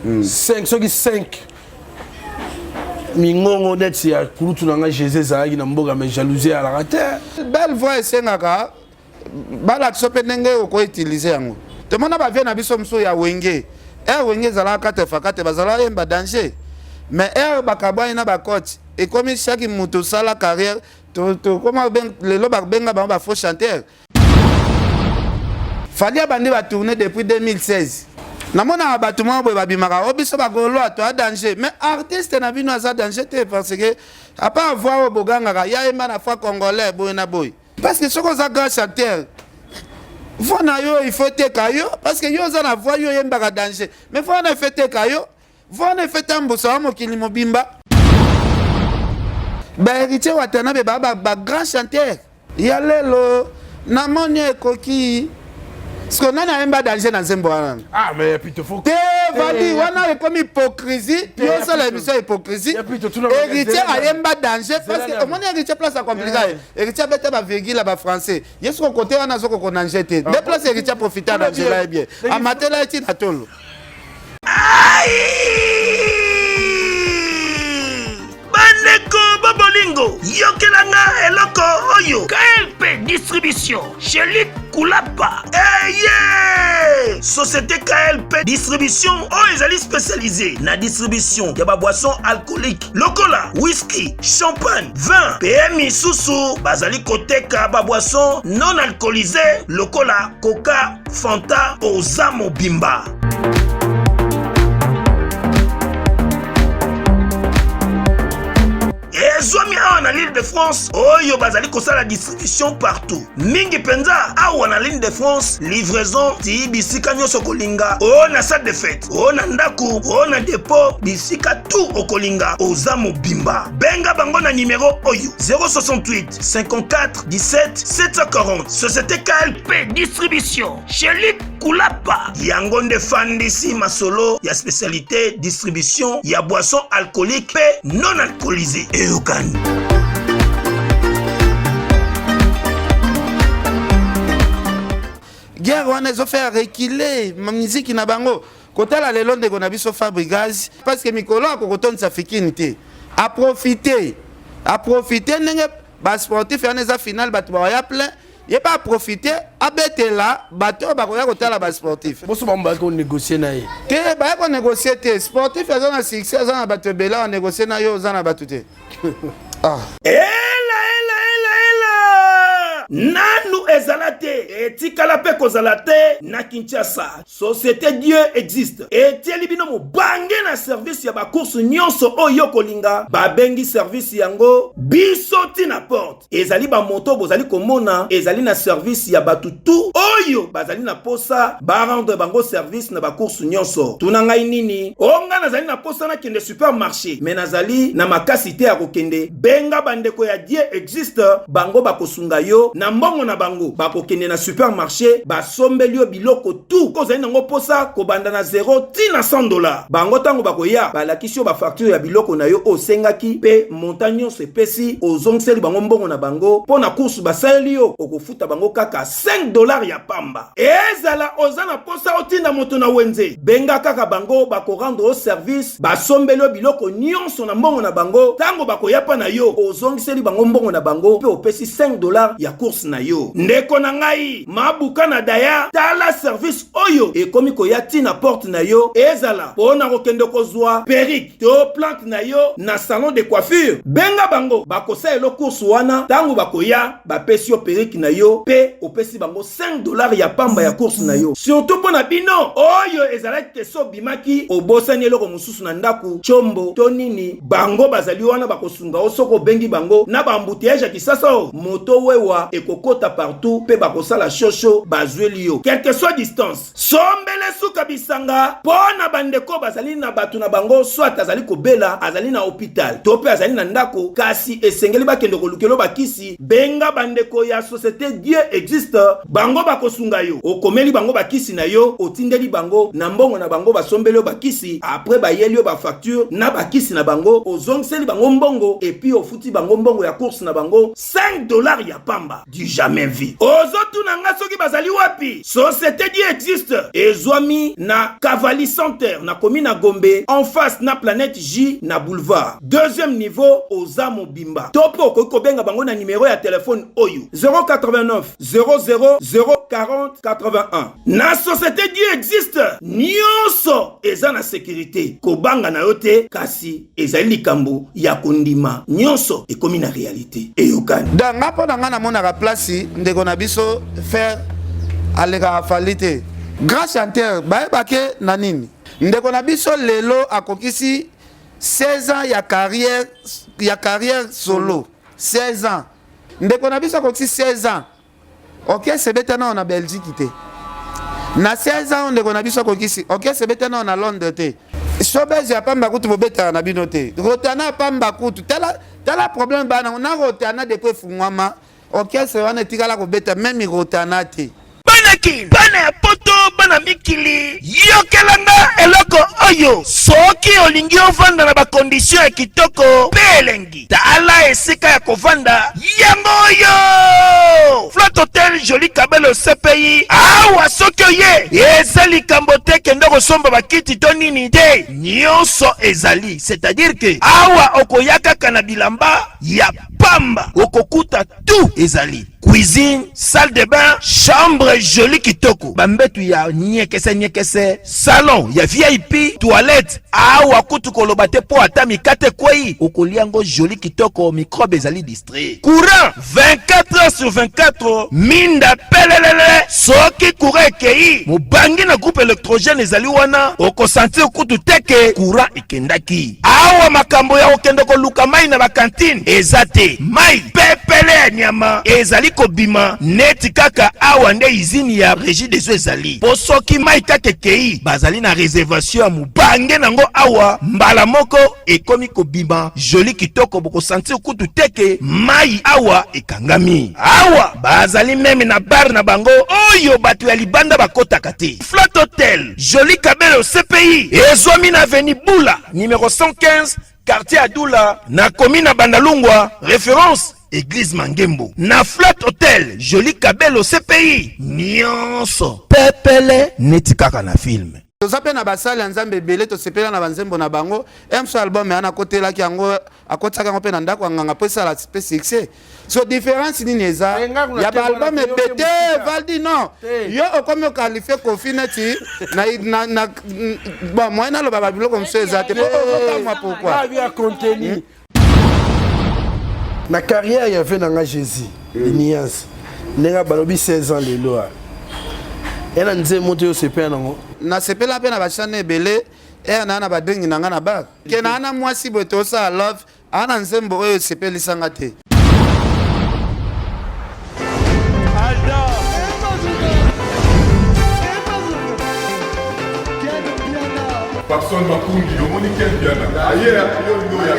5 ceux qui 5 mingongo net ya kurutu nanga Jésus zaki na mboga mais jalousie à la rater belle voix esengaka bala tsopendenge ko utiliser yango te mona ba vient na biso mso ya wenge wenge zala kate fakate bazala yemba danger mais bakabwa ina ba coach et comme chaque mutu sala carrière to comment ben le loba benga ba faux chanteur Fallait bandi ba tourner depuis 2016 namona batuma boy babimaka obiso ba golo to danger mais artiste na bino za danger te parce que à part voir boganga ya yemba na fois congolais boy na boy parce que soko za grand chanteur Vona yo il faut te kayo parce que yo za na voix yo yemba danger mais vona fait te kayo vona fait tambusa mokili mobimba ba héritier watana be ba grand chanteur ya lelo na moni ekoki ce qu'on a yemba danger dans un bois. Ah mais puis il faut te vali wana est comme hypocrisie yo ça la émission hypocrisie héritier yemba danger parce que mon héritier place à compliqué héritier bête ba virgule ba français yesu ko côté wana zoko ko danger te deux place héritier profiter danger là bien amatela eti na tolo Bandeko Bobolingo, Yokelanga Eloko Oyo, KLP Distribution, chez Luc Koulapa. Yeah! Société KLP Distribution, ezali spécialisée na distribution de boissons alcooliques, lokola, whisky, champagne, vin, PMI Soussou, bazali koteka boissons non alcoolisées, lokola, coca, fanta, ozamo bimba. Zomi awa l'île de France, oyo bazali kosala distribution partout. Mingi penza awa na l'île de France, livraison ti bisika nyoso kolinga. O na salle de fête, o na ndaku, o na dépôt, bisika tout okolinga. Ozamo bimba. Benga bango na numéro oyo 068 54 17 740. Société KLP Distribution. Chez Luc Koulapa. Yangonde Fandisi Masolo, ya spécialité distribution, ya boisson alcoolique pe non alcoolisée. Guerre wana ezo faire reculer ma musique na bango kotala lelo ndeko na biso Fabrigaz parce que mikolo akokotonisa fikini te a profiter ndenge ba sportif ya neza final batu ba ya plein ye pas profiter abetela bato bakoya kotala ba sportif boso bamba ko négocier na ye te ba ko négocier te sportif ya na succès za na bato bela on négocier na yo za na bato te ah Nanu ezalate etikala pe kozalate na Kinshasa. Société Dieu existe. Etieli bino mo bange na service ya ba course nyonso oyo kolinga. Ba bengi service yango bisoti na porte. Ezali ba moto bozali komona ezali na service ya batutu oyo bazali na posa ba rendre bango service na ba course nyonso. Tuna ngai nini? Onga nazali na posa na kende supermarché. Mais nazali na makasite ya kokende. Benga bandeko ya Dieu existe. Bango bakosunga yo na mbongo na bango bakokende na supermarché basombeli yo biloko tout kozali nango posa kobanda na 0 ti na $100 bango tango bakoya balakisi yo bafacture ya biloko na yo osengaki pe montagne sepesi ozongiseli bango mbongo na bango po na course basaleli yo okofuta bango kaka $5 ya pamba ezala oza na posa otinda moto na wenze benga kaka bango bakorendre au service basombeli yo biloko nyonso na mbongo na bango tango bakoya pa na yo ozongiseli bango mbongo na bango pe opesi $5 ya course na yo ndeko na ngai mabuka na daya tala service oyo ekomi koya tina porte na yo ezala pona kokende kozwa perruque to plante na yo na salon de coiffure benga bango bakosa elo course wana tango bakoya bapesi yo perruque na yo pe opesi bango $5 ya pamba ya course na yo surtout pona bino oyo ezala keso bimaki obosani eloko mususu na ndaku chombo to nini bango bazali wana bakosunga osoko bengi bango na bambouteillage kisasa moto wewa ekokota partout pe bakosala shosho bazweli yo quelle que soit distance sombele suka bisanga pona bandeko bazali na batu na bango soit azali kobela azali na hôpital to pe azali na ndako kasi esengeli bakende kolukelo bakisi benga bandeko ya société Dieu existe bango bakosunga yo okomeli bango bakisi na yo otindeli bango na mbongo na bango basombeli yo bakisi après bayeli yo ba facture na bakisi na bango ozongiseli bango mbongo et puis ofuti bango mbongo ya course na bango $5 ya pamba du jamais vu. Ozotuna nga soki bazali wapi? Société dit existe. Ezwami na Cavalli Center na commune à Gombe en face na Planète J na boulevard. Deuxième niveau Oza Mobimba. Topo ko benga bango na numéro ya téléphone oyo 089 00 040 81. Na société dit existe. Nyonso eza na sécurité. Kobanga na yote kasi ezali likambo ya kondima. Nyonso ekomi na réalité. Eyokani. Danga po nanga na mona ka place ndeko na biso faire aleka falite. Grand chanteur baebake na nini? Ndeko na biso lelo akokisi 16 ans ya carrière solo. 16 ans. Ndeko na biso akokisi 16 ans. OK, c'est betana on a Belgique te. Na 16 ans ndeko na biso akokisi. OK, c'est betana on a Londres te. Sobezi ya pamba kutu bobeta na bino te. Rotana pamba kutu. Tala problème bana on a rotana depuis fungwama. OK, c'est wana tikala ko beta même rotana te. Banaki, bana ya poto, bana mikili. Yokelanga eloko oyo. Soki olingi ovanda na ba condition ya kitoko, belengi. Tala esika ya kovanda. Yango oyo. Flat Hotel Joli Kabelo CPI. Awa soki oye. Ezali kambote kendo kosomba bakiti to nini te. Nyonso ezali. C'est-à-dire que awa okoyaka kana bilamba ya pamba. Okokuta tout ezali. Cuisine, salle de bain, chambre jolie kitoko. Bambetu ya nyekese, salon ya VIP, toilette. Awa kutu kolobate po ata mikate kwei. Okoliango jolie kitoko, microbe ezali distrait. Courant 24 heures sur 24. Minda pelelele. Soki courant ekei. Mubangi na groupe électrogène ezali wana. Oko sentir kutu teke courant ekendaki. Awa makambo ya okendoko luka mai na ba cantine. Ezate mai pepele nyama ezali kobima neti kaka awa nde izini ya Régie des eaux ezali. Posoki mai kaka kei bazali na réservation ya mubange nango awa mbala moko ekomi kobima joli kitoko boko sentir kutu teke mai awa ekangami. Awa bazali meme na bar na bango oyo batu ya libanda bakota kate. Flat Hotel Joli Kabelo CPI ezwami na avenue Bula numéro 115 quartier Adoula na commune Bandalungwa référence Église Mangembo. Na Flat Hotel Joli Kabelo CPI nyonso pepele neti kaka na film. Tozape na basali ya nzambe ebele tosepela na banzembo na bango. Emso album ana kotelaki yango akotaka ngo pe na ndako nganga po sala succès. So différence nini eza ya ba album epete Valdi non. Yo okomi qualifier Kofineti na bon moi na lo baba bilo comme ça eza te moi pourquoi. Via contenu. Ma carrière y avait dans Jésus. Nias. Nenga balobi 16 ans les lois. Elle a dit monter au CP nango. Na CP la pe na ba chane ebele na ba dengi nanga na ba. Ke na ana mwasi boto sa love ana nzembo oyo CP lisanga te. Personne m'a conduit, au monde qui est bien là. Ailleurs, il y a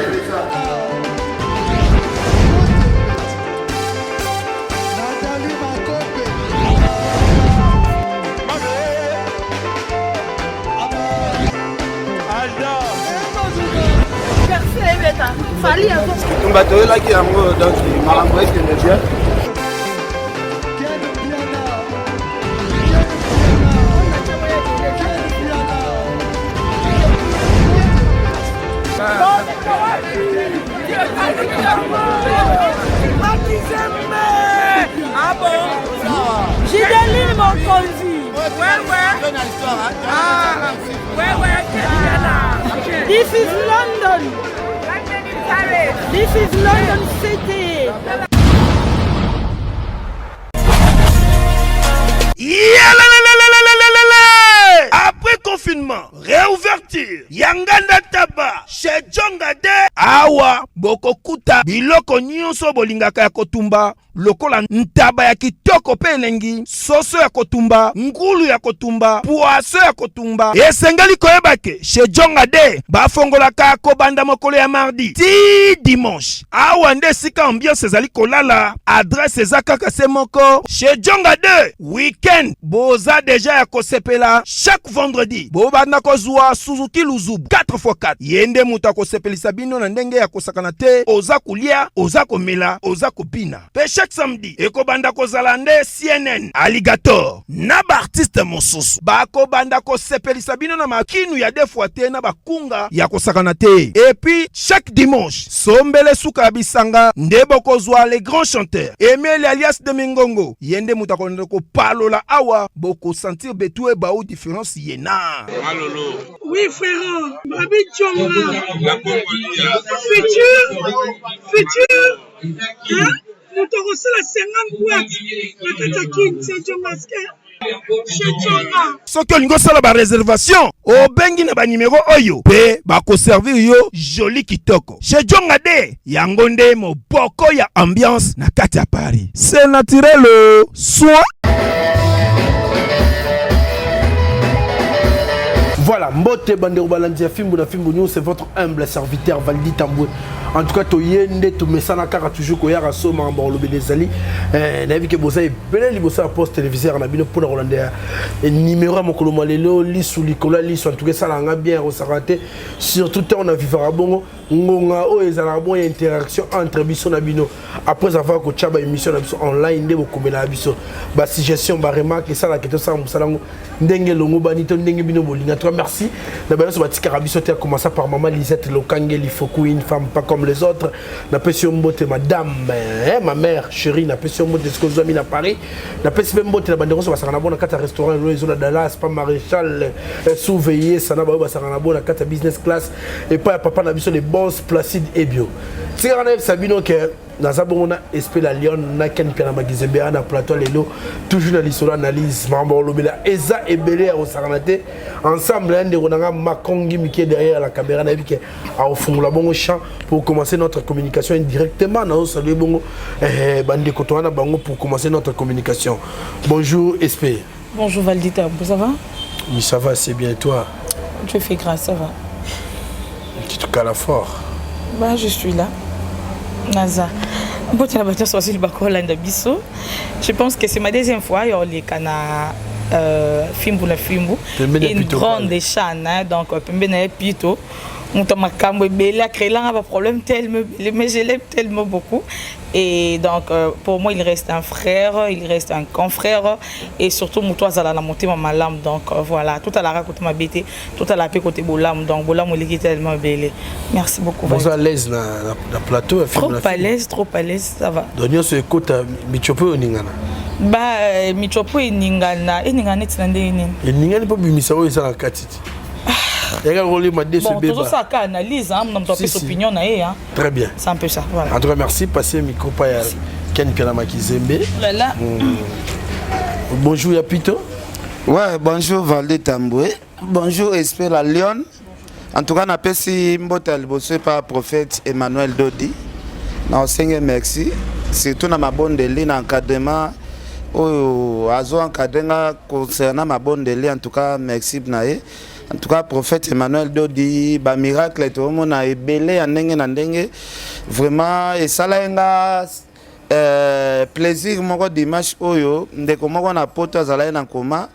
Tumbato là qui a un donc malambo est bien. Ah bon? J'ai des livres mon conduit. Ouais. Ah, ouais. This is London. This is London City. Après confinement, réouverture, Yanganda Taba, chez Djongade, Awa, Bokokuta, Biloko Nyonso Bolingaka ya Kotumba, lokola ntaba ya kitoko pe elengi, soso ya kotumba, ngulu ya kotumba, poaso ya kotumba. Esengeli koyebake, chez Djongade, bafongolaka kobanda mokolo ya mardi, ti dimanche. Awa nde sika ambiance ezali kolala, adresse ezaka se moko, chez Djongade, weekend, boza deja ya kosepela, chaque vendredi, bobanda kozwa Suzuki Luzubu, 4x4. Yende muta kosepelisa bino na ndenge ya kosakana te, oza kolia, oza komela, oza kopina. Pe chaque samedi, ekobanda kozala nde CNN, Alligator, na ba artiste mosusu. Bakobanda kosepelisa bino na makinu ya defwa te na bakunga ya kosakana te. Et puis chaque dimanche, sombele suka bisanga nde bokozwa les grands chanteurs. Emile alias de Mingongo, yende mutakonde ko palola awa, boko sentir betue ba ou différence yena. Malolo. Oui, frère. Babi Tchonga. La Congolia. Futur. Hein? Nous te reçons la 50 boîtes. La Katakin, c'est Tchonga. Soki olingo sala ba réservation obengi na ba numéro oyo pe bako servir yo joli kitoko chez Djonga de yango nde moboko ya ambiance na kati ya Paris. C'est naturel soin. Voilà, Mbote Bandero Balandia Fimbo na Fimbo News, c'est votre humble serviteur Valdi Tamboué. En tout cas, to yende to mesana kara toujours ko yara so ma bon lobe des ali. Na vi ke bosa e bele li bosa poste téléviseur na bino pour na Hollandais. Numéro mon koloma lelo li sou likola li so en tout cas ça nga bien resaraté. Surtout on a vivra bongo ngonga o ezala bon interaction entre biso na bino. Après avoir ko chaba émission na biso online nde bokomela biso. Ba suggestion ba remarque ça la keto ça musalango ndenge longo banito ndenge bino bolinga. Merci. D'abord, ce petit carabiso a commencé par maman Lisette Lokangel, il faut une femme pas comme les autres. N'a pas su mbote madame, ma mère chérie, n'a pas su mbote ce que vous avez mis à Paris. N'a pas su mbote la banderon, ça va s'en avoir dans restaurant, ils ont Dallas, pas maréchal, surveillé, ça n'a pas s'en avoir dans business class et pas papa n'a vu sur les boss Placide et bio. Si on a Sabino que Nazabona espère la Lyon, n'a qu'un piano magazine, na plateau lelo, toujours dans l'histoire analyse, mambo lobela, Eza et Belé au Saranate, ensemble, un des Ronanga Makongi Miké derrière la caméra, n'a vu qu'à au fond la bon champ pour commencer notre communication indirectement, nous saluons bon, Bande Kotoana Bango pour commencer notre communication. Bonjour Espé. Bonjour Valdita, ça va? Oui, ça va, c'est bien, et toi? Je fais grâce, ça va. Tu te cales fort. Bah, je suis là. Naza. Je pense que c'est ma deuxième fois. Il y a les cana Fimbu la Fimbu. Une grande chaîne, donc Pembene Pito. Mon makambo belé a créé là un problème tellement, mais je l'aime tellement beaucoup. Et donc pour moi il reste un frère, il reste un confrère et surtout mon toi la montée ma lame donc voilà tout à la raconter ma bêtise, tout à la paix côté bolam donc bolam il est tellement belé. Merci beaucoup. Vous êtes à l'aise dans le plateau? Trop à l'aise, ça va. Donio se écoute Michopo ou Ningana? Bah Michopo et Ningana est nandé. Et Ningana pas bimisa ou ça la katiti. Bon, tout ça analyse, hein, on a opinion. Très bien. C'est un peu ça. Voilà. En tout cas, merci. Passez le micro à Ken Pianama Kizembe. Bonjour Yapito. Ouais, bonjour Valdi Tamboué. Bonjour Espé la Lyon. En tout cas, on appelle si Mbotel bossé par prophète Emmanuel Dodi. Merci. Surtout dans ma bonne ligne encadrement. Azo encadrement concernant ma bonne ligne. En tout cas, merci Bnaé. En tout cas, prophète Emmanuel Dodi, ba miracle tout le monde a belé en ndenge vraiment et ça là plaisir moko dimanche oyo ndeko moko na poto azala na koma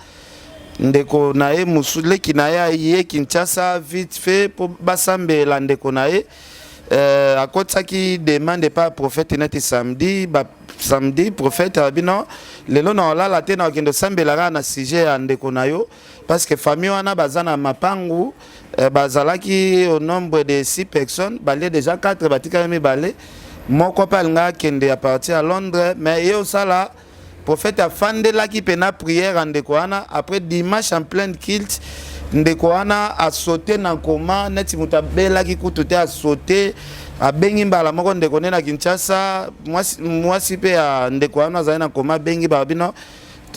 ndeko nae musule kinaya ye Kinshasa vite fait pour basambela ndeko nae akotaki demande pas prophète net samedi samedi prophète abino lelo na la te na kendo sambela na sujet ya ndeko nayo parce que famille wana bazana mapangu bazalaki au nombre de 6 personnes balé déjà 4 batika mi balé moko palinga kende à partir à Londres mais yo sala prophète a fandé la qui pena prière en ndeko wana après dimanche en plein culte ndeko wana a sauté na koma neti mutabela ki kututé a sauté a bengi mbala moko ndeko na Kinshasa mwasi pe a ndeko wana za na koma bengi babino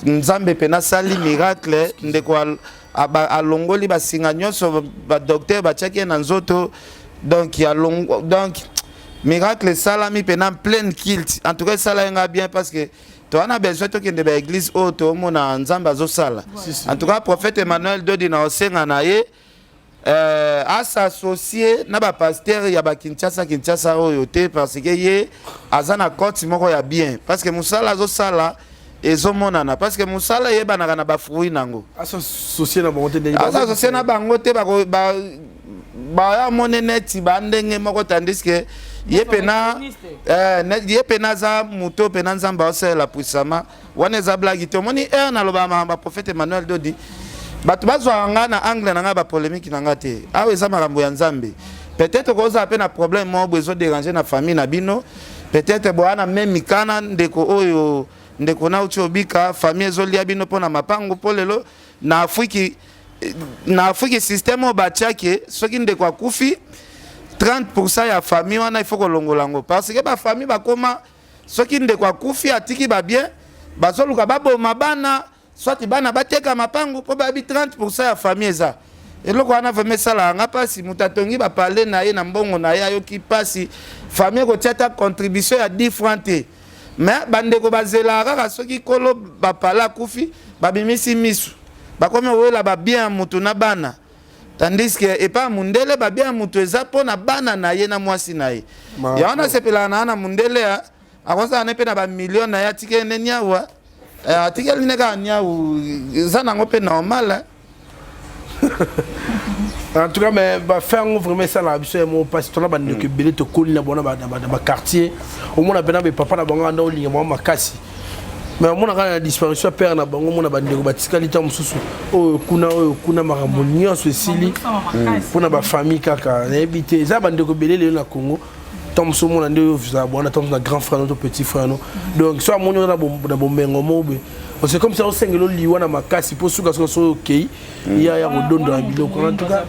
nzambe pena sali miracle ndeko alongoli basinga nyonso ba docteur bachaki na nzoto donc ya longo donc miracle salami pena plein kilt en tout cas ça là bien parce que tu as besoin de que l'église auto mona nzambe azosala en tout cas prophète Emmanuel Dodi na osenga na ye à s'associer na ba pasteur ya ba Kinshasa oyo te parce que ye azana côté moko ya bien parce que musala azosala ezomonana parce que musala yebanaka na bafruit nango associé na bango te associé na bango te ba ya monene ti bandenge moko tandis que ye pena za muto pena nzamba osela puissama wana eza blagi te omoni na loba mahamba prophète Emmanuel Dodi bato bazwa nga na angle na nga ba polémique na nga te awa eza makambo ya nzambe peut-être koza pe na problème mo bezo déranger na famille na bino peut-être boana même mikana ndeko oyo ndeko na uti obika famille ezolia bino pona mapango po lelo na Afrique système o batiake soki ndeko akufi 30% ya famille wana il faut kolongola ngo parce que ba famille bakoma soki ndeko akufi atiki ba bien bazoluka baboma bana soit bana bateka mapango po babi 30% ya famille eza eloko wana vraiment sala nga pasi mutatongi ba parler na ye na mbongo na ye ayoki pasi famille ko tiata contribution ya 10 francs te mais bandeko bazela kaka soki kolo ba pala kufi babimisi misu bakomi wela ba bien mutu na bana tandis que et pas mundele ba bien mutu eza pona bana na ye na mwasi na ye ya wana sepela na mundele ya akonza na pe na ba million na ya tike nyawa tike lineka nyawu zana ngope normal en tout cas mais va faire vraiment ça la biso mo parce que ba ndeko belé to koli na bona ba quartier au moins na papa na bango ndo linga mo makasi mais on a la disparition père na bango mona ba ndeko batikali ta mususu o kuna maramonio cecili pour na ba famille kaka na habité za ba ndeko belé le na Congo tom so mona ndo visa bona tom na grand frère notre petit frère no donc so amonyo na bombengo mobe c'est comme ça on sengelo liwana makasi pour suka so OK ya rodondo na biloko en tout cas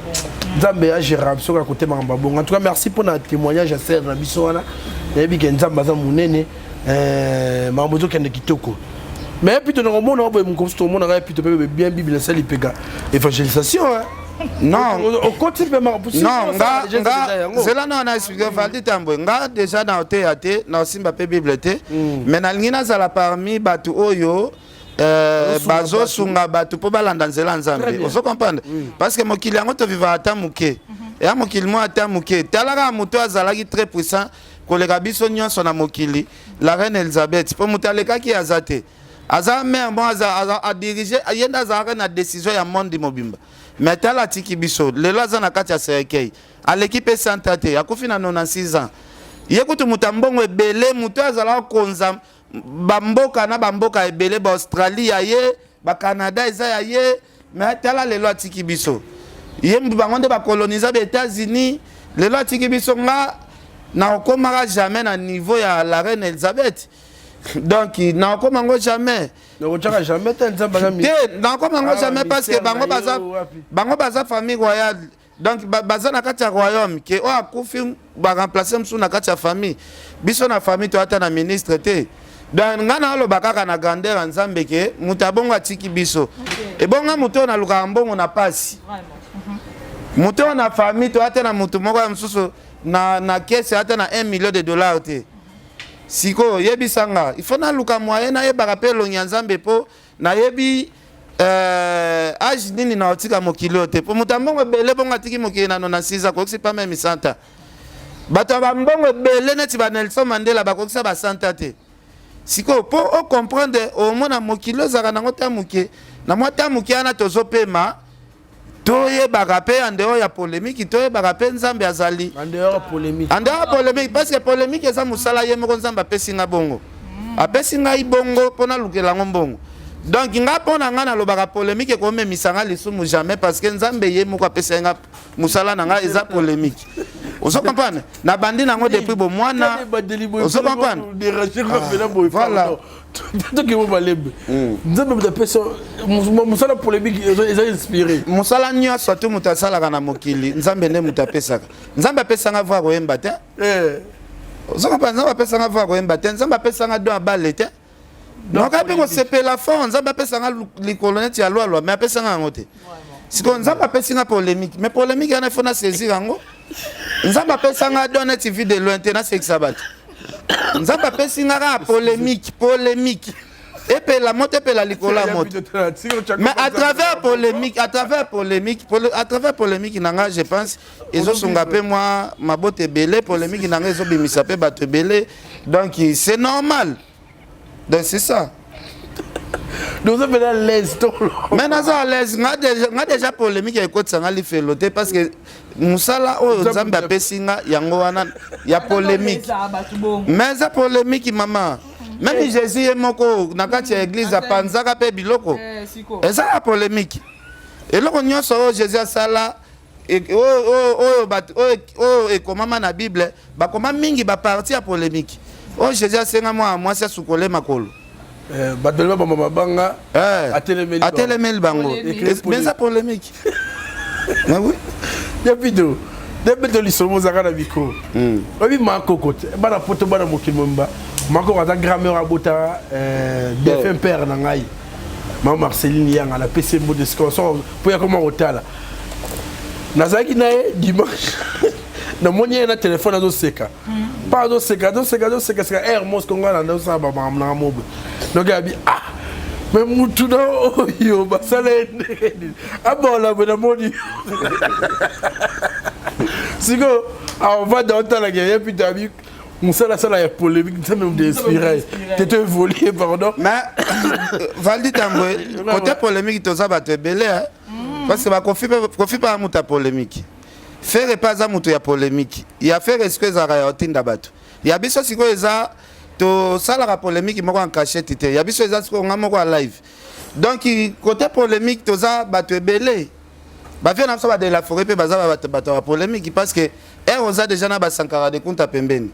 nzambe ya gérable so ka côté mamba bon en tout cas merci pour notre témoignage à serre na biso wana na bi ke nzamba za munene mambo zo kende kitoko mais puis to na mona obo mkonsto mona ga puis to bien bible sali pega évangélisation hein. Non, au côté de ma non, c'est là non on a expliqué Valdi Tambwe nga déjà dans théâtre na simba pe bible te mais na lingina za la parmi batu oyo bazo sunga batu po balanda nzela nzambe on se comprendre parce que mokili yango to viva ata muke et mokili mo ata muke talaka muto azalaki très puissant koleka biso nyonso na mokili la reine Elisabeth po mutaleka ki azate aza mère bon a diriger yenda za na décision ya monde mobimba mais tala tiki biso lelo aza na kati ya serkei à l'équipe santate akufi na 96 ans yekutu mutambongo ebele muto azala konza bamboka na bamboka ebele ba Australie ya ye ba Canada eza ya ye mais tala lelo atiki biso ye bango nde ba coloniser ba États-Unis lelo atiki biso nga na okomaka jamais na niveau ya la reine Elisabeth donc na okomango jamais jamais jamais parce que bango baza famille royale donc baza na kati ya royaume ke o akufi ba remplacer msu na kati ya famille biso na famille to ata na ministre te donc ngana lo bakaka na grandeur nzambe ke mutabongo atiki biso et bonga muto na luka mbongo na pasi muto na famille to ata na mutu moko ya msusu na caisse ata na 1 million de dollars te siko yebi sanga il faut na luka moyen na yeba rappelo nyanzambe po na yebi âge nini na otika mokili te po mutambo bele bonga tiki mokili na 96 ko c'est pas même santa bato ba mbongo bele neti ba Nelson Mandela ba ko ba santa te siko po o comprendre au mona mokili zaka na ngota muke na mota muke ana tozopema toye bagape andeo ya polémique toye bagape nzambe azali andeo polémique parce que polémique eza musala ye moko nzambe apesinga bongo apesinga ibongo pona lukela ngombongo donc nga pona nga na lobaka polémique ko memisanga lisumu jamais parce que nzambe ye moko apesinga musala na nga eza polémique ozo comprendre na bandi nango depuis bo mwana ozo comprendre voilà donc il va aller nzambe mutapesa musala polémique eza inspiré musala nyonso to mutasala kana mokili nzambe ne mutapesaka nzambe apesanga voir koyemba te ozo comprendre nzambe apesanga voir koyemba te nzambe apesanga do abale te donc ape ko sepela fond nzambe apesanga likolo neti ya lwa mais apesanga ngo te siko nzambe apesinga polémique mais polémique yana fona saisir yango nzambe apesanga do neti vie de loin te na sexa bato nzambe apesinga ka polémique et puis la moto et la licola moto mais à travers polémique nanga je pense ils ont songapé moi ma botte belé polémique nanga ils ont bimisa pe bato belé donc c'est normal donc c'est ça Nous avons fait l'aise. Mais nous avons l'aise. Nous avons déjà polémique avec Kotsanga Lifeloté parce que Moussala, Zambia Pessinga, Yangoana, il y a polémique. Mais ça polémique, maman. Même Jésus est moko, nakati ya église à Panzaka pe biloko. Et ça la polémique. Et là on y a Jésus à sala et comment na Bible, ba comment mingi ba parti à polémique. Oh Jésus a senga moi c'est soukole makolo. Badolma mama banga atelemel bango. Mais ça polémique. Mais oui. Yapido. Depuis de l'islam zaka biko. Obi mako kote. Bana poto bana mokimomba. Mako aza grammaire abota BFM père na ngai. Maman Marceline Yang la PC mode de score pour ya comment otala. Nazaki nae dimanche. Na monie na téléphone azo seka. Pas azo seka Air Mos Kongo na sa ba na mob. Donc abi mais mutu na yo basale. Abola bona moni. Sigo on va dans la guerre puis d'abi on sait la salle polémique ça nous d'inspirer t'étais volé pardon mais Valdi Tambwe côté polémique tout ça va te belé parce que va confie pas muta polémique faire pas za mutu ya polémique il y a faire excuse à rayotinda batu il y a biso siko eza to sala la polémique moko en cachette il y a biso eza siko ngamoko à live donc côté polémique tout ça va te belé ba vient na ça de la forêt pe baza ba polémique parce que on a déjà na ba sankara de compte pembeni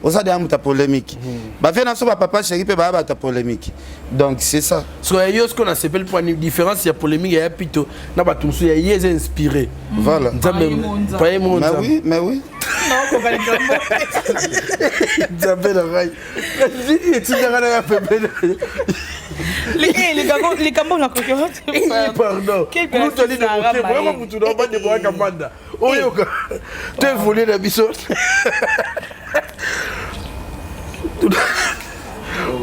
on a déjà muta polémique ba vient na ça papa chéri pe ba ta polémique donc c'est ça so yo ce qu'on a s'appelle point différence il y a polémique il y a plutôt na ba tumsu il y a inspiré voilà pas mon mais oui non pas Zabé la raille et tu n'as rien à faire les Cameroun la concurrence pardon nous te dis de monter vraiment pour tout d'abord de boire Kamanda oyoka tu es volé la biso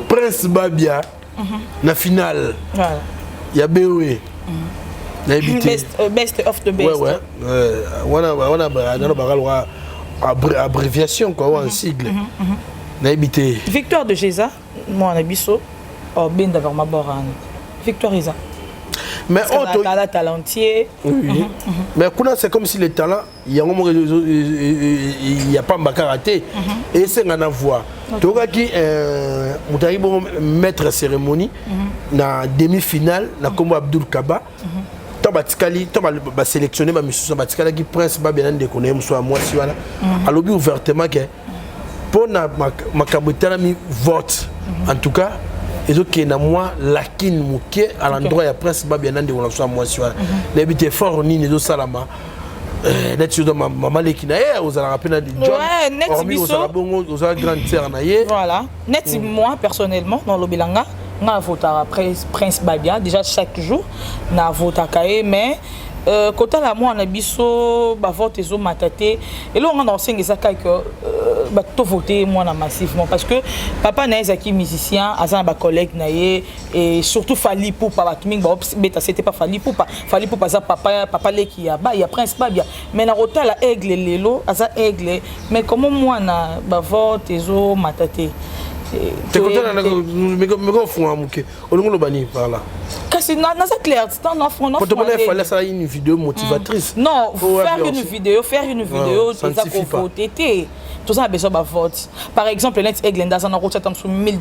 Prince Babia la finale il y a BOE best of the best ouais on a abréviation quoi un sigle na habité victoire de Jéza moi on a biso ben d'avoir ma borane victoire Jéza mais on a talentier mais c'est comme si les talents il y a pas de karaté et c'est un voix toka qui mutaribo maître cérémonie na demi-finale na combo Abdul Kaba Batikali, tu vas sélectionner ma mission Batikali qui prince ba bien de connaître soit moi si voilà alobi ouvertement que pour ma kabutana mi vote en tout cas et donc na moi lakine muke à l'endroit ya prince ba bien de on soit moi si voilà l'habité fort ni ne do salama net sur maman lekina aux ala rapena de John net biso aux ala grande sœur na ye voilà net moi personnellement dans l'Obilanga na vota prince Babia déjà chaque jour na vota kaé mais côté la moi na biso ba vote ezo mataté et là on a enseigné ça que ba to voter moi na massivement parce que papa na ezaki musicien azan ba collègue na ye et surtout Fali Poupa ba kiming ba beta c'était pas Fali Poupa ça papa leki ya ba ya prince Babia mais na rota la aigle lelo aza aigle mais comment moi na ba vote ezo mataté t'es content mais comment font à mouké on le bani par là kasi na ça clair c'est un enfant quand on fallait ça une vidéo motivatrice non faire une vidéo c'est ça qu'on faut tété tout ça a besoin de vote par exemple net Eglenda ça na route tam sur $1000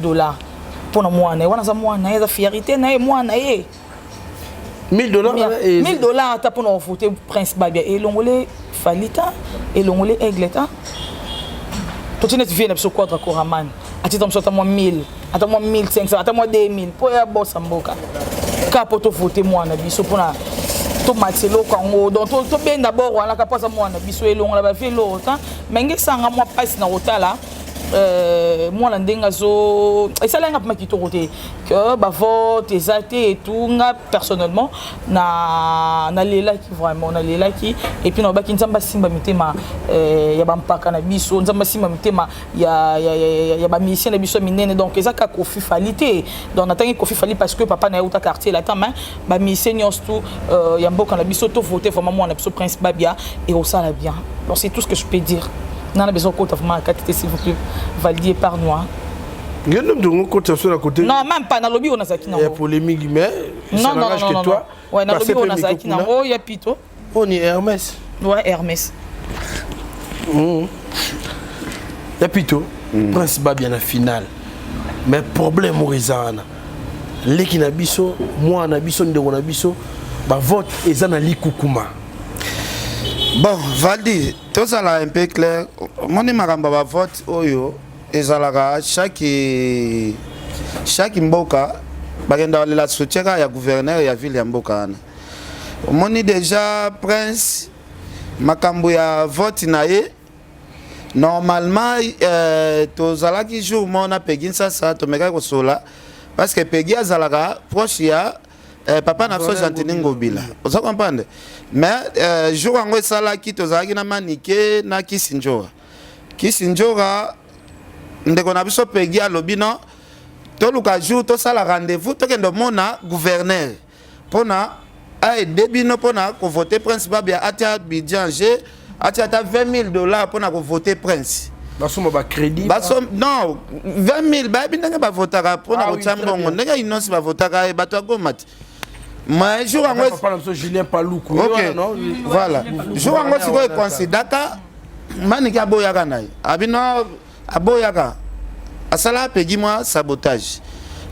pour moi na wana za moi na za fierté na moi na ye $1000 $1000 ta pour nous voter prince Babia et longolé Falita et longolé Egleta tout net vient sur quadra Koraman ati tam moi 1000 ata moi 1500 ata moi 2000 pour ya boss mboka ka poto voter moi na biso pour na to matelo kango donc to ben d'abord wala ka pasa moi na biso elongo la ba velo ta menge sanga moi passe na hotala moi la ndenga zo et ça là nga pas kitoko te que ba vote exacté et tout nga personnellement na lela qui vraiment na lela qui et puis na ba kinzamba simba mitema ya ba mpaka na biso nzamba simba mitema ya ba mission na biso minene donc ça ka Kofi Falite donc na tangi Kofi Fali parce que papa na uta quartier là ta main ba mission tout ya mboka na biso to voter vraiment moi na biso prince Babia et au ça la bien donc c'est tout ce que je peux dire. Non, besoin de vraiment s'il vous plaît, valider par nous. Non, même pas dans le lobby, on a ça qui n'a pas. Il y a polémique, mais non, non, non, non. Ouais, dans le lobby, on a ça qui n'a pas. Il y a Pito. On est Hermès. Ouais, Hermès. Il y a Pito. Prince va bien à la finale. Mais problème, Morizana. Les qui n'habitent, moi, n'habitent, de mon habisso, bah vote et ça n'a likukuma. Bon, Valdi, tout ça là un peu clair. Mon numéro vote, oyo. Ezalaga chaque mboka bagenda la soutien ya gouverneur ya ville ya mboka ana omoni déjà prince makambo ya vote na ye normalement tozalaki jour mona pegi sasa tomeka ko sola parce que pegi azalaga proche ya papa na so Jantini Ngobila oza comprendre mais jour ngo esalaki tozalaki na manike na Kisinjora ndeko na biso pegi alobi non toluka jour tosala rendez-vous tokende mona gouverneur pona aide bino pona ko voter prince babia atia bidjanje atia ta $20,000 pona ko voter prince basoma ba crédit non 20,000 ba bindanga ba votaka pona ko tsambongo ndenge inosi ba votaka e bato agomati mais jour ngo Julien Paloukou non voilà jour ngo siko considaka maniki aboyaka naye abino aboyaka asala pegi moi sabotage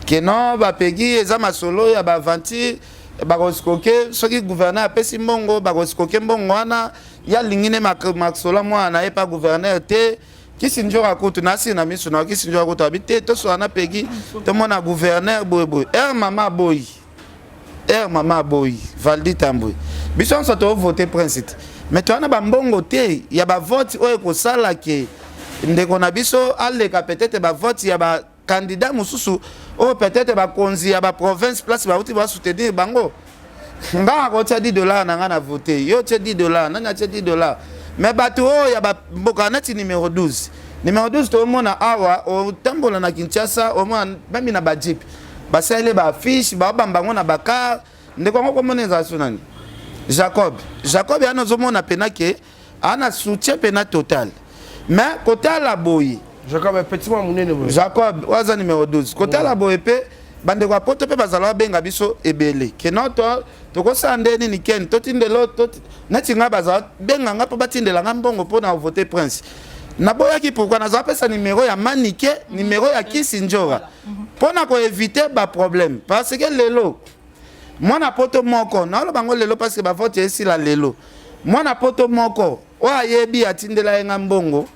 que non ba pegi eza masolo ya ba vanti ba koskoke soki gouverneur apesi mbongo ba koskoke mbongo wana ya lingine maksola mwana e pa gouverneur te Kisinjora kutu nasi na miso na Kisinjora kutu habite to so na pegi to mona gouverneur boy mama boy Valdi Tambwe biso so to voter prince mais to na ba mbongo te ya ba vote oyo ko sala ke ndeko na biso aleka peut-être ba vote ya ba candidat mususu o peut-être ba konzi ya ba province place ba uti ba soutenir bango nga ko tia $10 na nga na voter yo tia $10 nani tia $10 mais bato o ya ba mboka neti numéro 12 to mona awa o tambola na Kinshasa o mona même na ba jeep ba sele ba fiche ba bambango na bakar ndeko ngo komoneza sunani Jacob yana zomona pena ke ana soutien pena total mais côté la boye Jacob petit moi munene boye Jacob waza numéro 12 côté la boye pe bande kwa poto pe bazala benga biso ebele ke noto to ko sande ni ken to tindelo to natinga bazala benga nga po batindela nga mbongo pona voter prince na boya ki pourquoi na za pesa numéro ya Manike numéro ya Kisinjora pona ko éviter ba problème parce que lelo moi na poto moko na lo bango lelo parce que ba vote esi la lelo moi na poto moko o ayebi atindela nga mbongo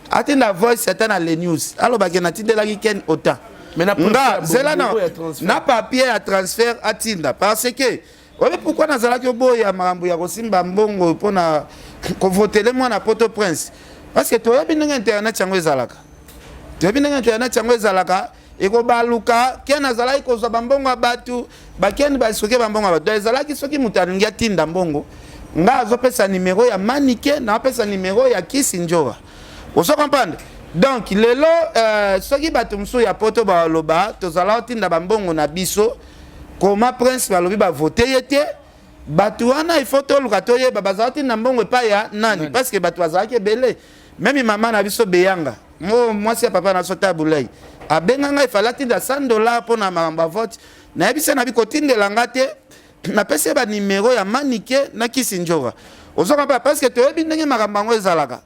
atinda voice atana les news alo bakena tindela ki ken ota mais na zela na papier à transfert atinda parce que oye pourquoi nazala ki boya makambo ya kosimba mbongo pona ko voter moi na poto prince parce que toyebi ndenge internet yango ezalaka eko baluka ken azalaki kozwa bambongo ya batu bakeni basoki bambongo ya batu ezalaki soki moto alingi atinda mbongo nga azopesa numéro ya Manike na apesa numéro ya Kisinjora oso comprendre donc lelo soki bato mosusu ya poto baloba tozala otinda bambongo na biso koma prince balobi bavote ye te bato wana ifo toluka toyeba bazala otinda mbongo epai ya nani parce que bato bazalaki ebele même mama na biso beyanga mwasi ya papa na so tabulei abenganga ifala tinda $100 pona makambo vote na yebisa na bikotindela nga te na pese ba numéro ya Manike na Kisinjora ozoka pa parce que toyebi ndenge makambo ngo ezalaka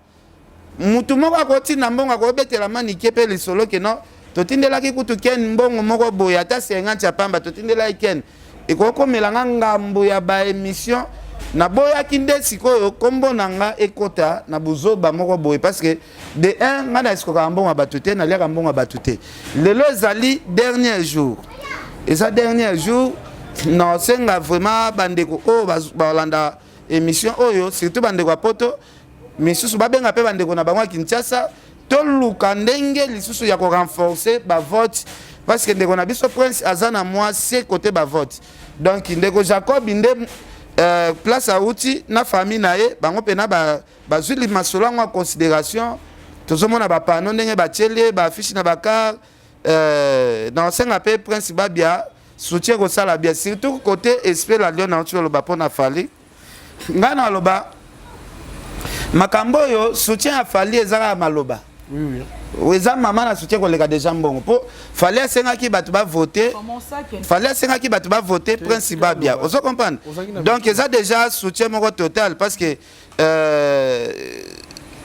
mutu moko akotinda mbongo akobetela Manike pe lisolo ke no totindelaki kutu ken mbongo moko boya ata 50 ya pamba totindela ken ekokomela ngambo ya ba émission na boya kinde sikoyo kombo nanga ekota na buzoba moko boye parce que de un ngana eskoka mbongo batute na liaka mbongo batute lelo ezali dernier jour non senga vraiment bandeko o balanda émission oyo surtout bandeko ya poto misusu babenga pe bandeko na bango Kinshasa toluka ndenge lisusu ya ko renforcer ba vote parce que ndeko na biso prince azana moi c'est côté ba vote donc ndeko Jacob inde place à outil na famille na ye bango pena ba zuli masolo en considération tozomona ba pano ndenge ba tchele ba fiche na bakar dans senga pe prince babia soutien ko sala bien surtout côté esprit la lion na tuelo ba pona fali ngana loba makambo yo soutien a fali ezaka maloba oui Weza maman na soutien koleka déjà mbongo. Po fallait senga ki batu ba voter. Fallait senga ki batu ba voter Prince Babia. Vous comprenez? Donc ça déjà soutien moko total parce que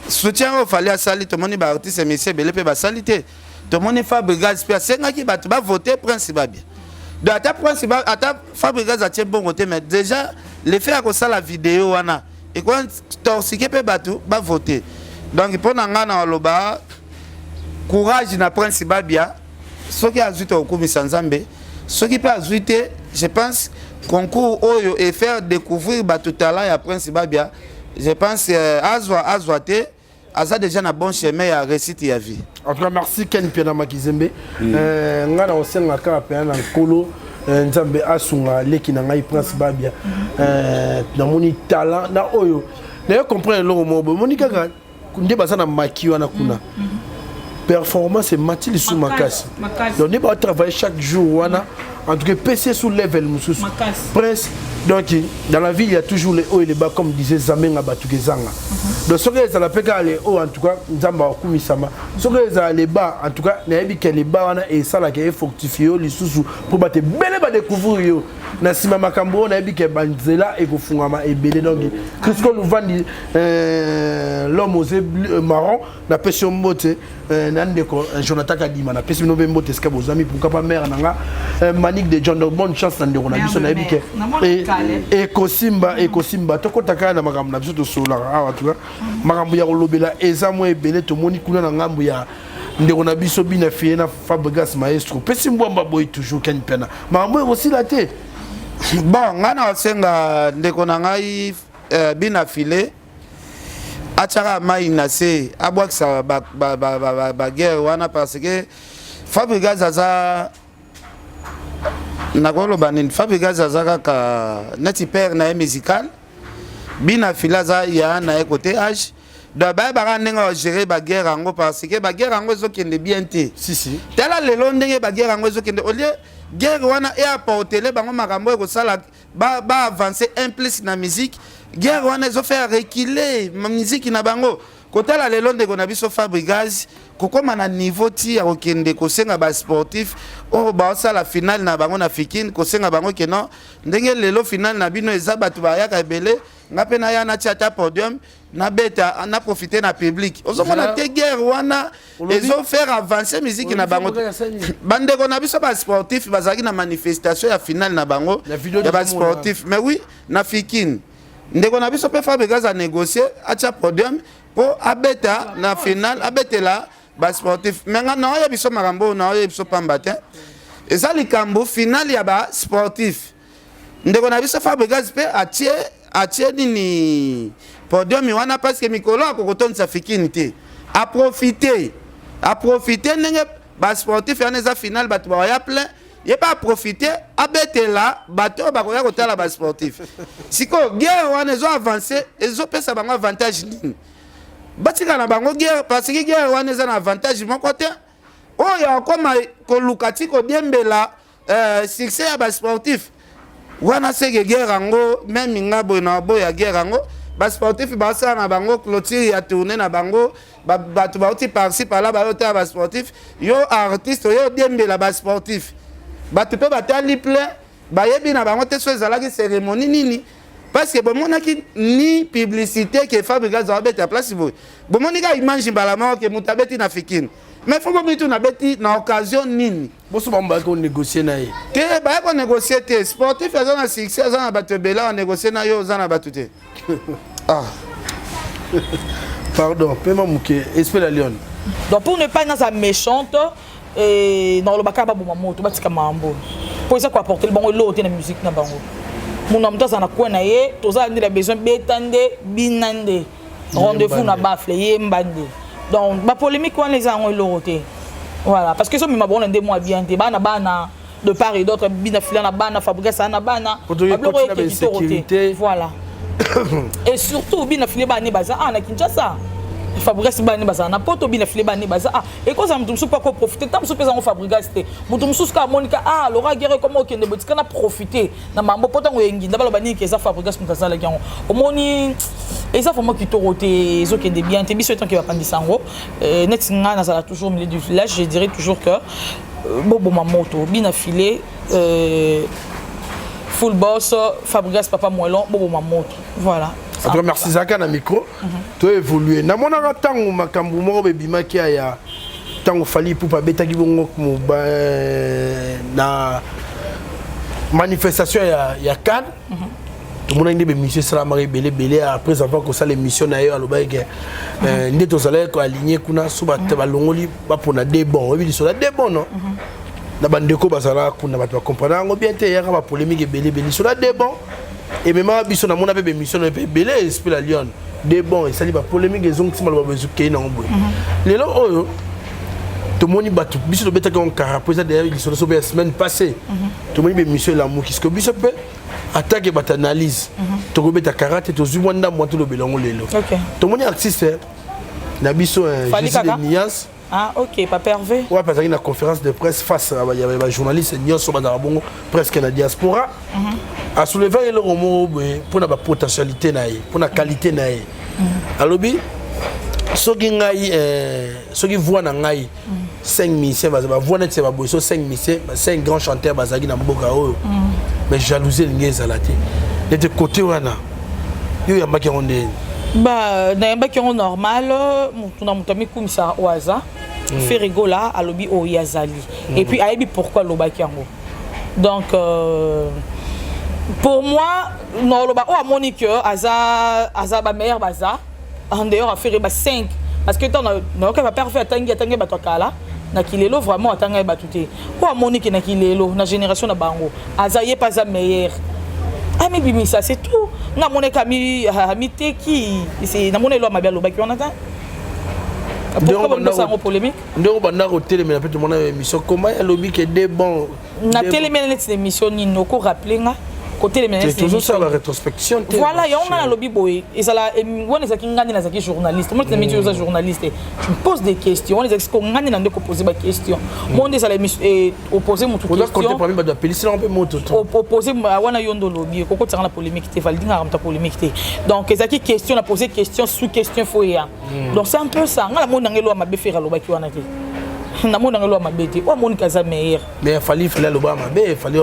soutien au fallait sali tout le monde ba artiste monsieur belé pe ba salité. Tout le monde Fabregas pe senga ki batu ba voter Prince Babia. Donc ata Prince Babia ata Fabregas a tient bon côté mais déjà le fait à ça la vidéo wana et quand toxiqué pe batu ba voter. Donc pour nanga na loba courage na Prince Babia, ce qui a ajouté au Koumisa Nzambe, ce qui peut ajouter, je pense, concours Oyo et faire découvrir tout talent à Prince Babia, je pense, Azwate, Aza déjà na bon chemin à réussir à vie. En tout cas, merci Ken Piana Makizembe. Ngana osenga ka Piana Kolo, Nzambe asunga leki na ngai Prince Babia. Na moni talent na Oyo. D'ailleurs, comprendre le mot, Monika kunde bazana makiwa na kuna. Performance et Mathilde sous Makassi. Donc, on va travailler chaque jour. En tout cas, PC sous level. Prince. Donc, dans la vie, il y a toujours les hauts et les bas, comme disait Zamenga Batugezanga. Donc, ce que ça l'appelle les hauts, en tout cas, Nzamba Okumisama. Ce que ça les bas, en tout cas, les bas, et ça, là, qui est fortifié, les sous pour battre belle ba découvrir. Nasima Makambo, on a dit que Banzela et Gofungama et Belé. Donc, Christophe Louvani, l'homme aux yeux marron, n'a pas sur motte, Jonathan Kadima, n'a pas sur nos mottes, ce que vos amis, pour pas mère, Manik de John, bonne chance dans le Ronaldo, on a dit que Ekosimba, Toko Taka, na Magam, n'a de Solar, tu vois, Magambuya Lobela, Ezamo et Belé, tout le monde, Kuna Ngambuya. On a biso bina fiena Fabregas maestro. Pesimbo boy toujours Ken Piana. Mambo aussi la tête. Bon, ngana senga ndeko na ngai bina filé. Achara mai nase abwaksa ba guerre wana parce que Fabregas aza nakolo banin Fabregas aza ka neti père na musical. Bina filé za ya na côté âge. D'abord, on a géré la guerre parce que la guerre est bien. Si. Tela le long de la guerre au lieu guerre wana et apporter les bango makambo ko sala ba avancer implicite na musique guerre wana zo faire reculer ma musique na bango côté la le long de na biso Fabregas kokoma na niveau ti okende ko senga ba sportif o ba sala finale na bango na fikine ko senga bango ke non ndenge lelo finale na bino eza batu ba yaka belé ngape na ya na tata podium na beta na profiter na public ozomona te guerre wana ezo faire avancer musique na bango bande ko na biso ba sportif bazaki na manifestation ya finale na bango ya ba sportif mais oui na fikine ndeko na biso pe Fabregas a négocier acha podium pour abeta na finale abetela ba sportif mais na ya biso makambo na ya biso pambate eza likambo finale ya ba sportif ndeko na biso Fabregas pe atie nini podium wana parce que mikolo akokoton sa fikini te a profiter ndenge ba sportif ya neza finale batu ba ya plein il pas profiter abetela bato bakoya kotala ba sportif siko guerre wana ezo avancer ezo pesa bango avantage nini batika na bango guerre parce que guerre wana eza na avantage mon côté oyo koma kolukati ko diembela succès ya ba sportif wana sege guerre ango même ngabo na boya guerre ango ba sportif ba sa na bango clôture ya tourner na bango bato ba uti par-ci par-là ba yote ba sportif yo artiste yo diembela ba sportif bato pe batali plein ba yebi na bango te so ezalaki cérémonie nini parce que bomonaki ni publicité que Fabregas a bête à place boy bomonika image balama que mutabeti na fikine mais faut que tu na beti na occasion nini boso bamba ko négocier na ye te ba ko négocier te sportif a na succès a na bato bela négocier na yo za na bato te ah pardon pema muke espère la lion donc pour ne pas être dans méchante et dans le bakaba bumamoto batika mambo pour ça quoi apporter le bon lot na musique na bango mon homme dans na coin na ye toza ndi la besoin betande binande rendez-vous na bafle ye mbande donc ba polémique wana les en loroté voilà parce que ça me bon ndé moi bien bana de part et d'autre bina filana bana Fabregas na bana sécurité voilà et surtout bina filé bana baza na Kinshasa Fabregas bani baza na poto bina file bani baza et quand ça mutumsu pas ko profiter tant musu pesa ngo Fabregas te mutumsu ska Monica Laura Guerre comment okende botika na profiter na mambo poto ngo yengi ndabalo bani ke za Fabregas mutazala yango omoni et ça vraiment qui toroté ezokende bien te biso tant que va pandisa ngo net nga na sala toujours au milieu du village je dirais toujours que bobo mamoto bina filé full boss Fabregas papa moelon bobo mamoto voilà. En tout cas, merci Zaka na micro. Tu as évolué. Na mona ratango makambu mo bebima ki ya tango fali pour pas beta ki bongo na manifestation ya Cannes. Tout le monde a dit monsieur Salamari belé après avoir que ça l'émission na yo aloba ke ndeto zala ko aligné kuna suba te balongoli ba pona des bons. Oui, sur la des bons non. Na bandeko bazala kuna ba comprendre ngo bien te ya ba polémique belé sur la des bons. Et même à Bisson, on a fait des missions, on a fait belé, esprit la Lyon. Des bons, et ça dit pas polémique, ils ont qui mal besoin qu'il y ait un bout. Les lots, tout le monde y bat tout. Bisson le bête qu'on carapose d'ailleurs, ils sont la semaine passée. Tout le monde y bat monsieur l'amour, qu'est-ce que Bisson peut attaquer, bat analyse. Tout le monde y a karaté, tout le monde y a monté le bélon les lots. Tout le monde y a artiste, na Bisson, Jésus de Nias. Ah ok, Papa Hervé. Ouais, parce qu'il y a une conférence de presse face à des journalistes Nias sur Badarabongo, presque dans la diaspora. À soulever le romo pour la potentialité, pour la qualité. Alors, ceux qui voient 5 musiciens, 5 grands chanteurs, mais jalousie, les alatés. De ce côté, il y a un qui est bah, dans normal, on a monté commissaire au hasard, fait rigoler à l'obi au Yazali. Et puis, aïe, pourquoi l'obakiango? Donc, pour moi, non, le bas, Monique, Aza, ba meilleur baza, en dehors, à faire 5. Parce que tant que va faire tangi batokala, na kilelo vraiment atanga batute. Ou Monique na kilelo, na génération na bango, Aza yé pas meilleur. Ah mais bimi ça c'est tout. Na Monique ami te qui, c'est na Monique lo mabia lo baki on attend. Pourquoi on a une polémique? Nous avons une télé, mais on a une émission. Comment il y a lobby qui est des bons? La télé, mais c'est une émission, il nous a rappelé. C'est toujours ça la rétrospection. Voilà, il y a un lobby boy. Et ça là, moi les acquis les journalistes. Moi les métiers aux journalistes. Je me pose des questions. Les acquis qu'on gagne n'ont pas posé des questions. Moi les allez opposer mon tout question. On doit compter parmi les pays, sinon on peut monter tout. Opposer à wana yondo lobby. Koko tient la polémique. Te valide na ramta polémique. Donc les acquis question, on a posé question sous question foyer. Donc c'est un peu ça. On a mon angelo à ma béfère à lobby qui wana te. Na mon angelo à ma bété. Ou mon casa meilleur. Mais il fallait le bas ma bé, il fallait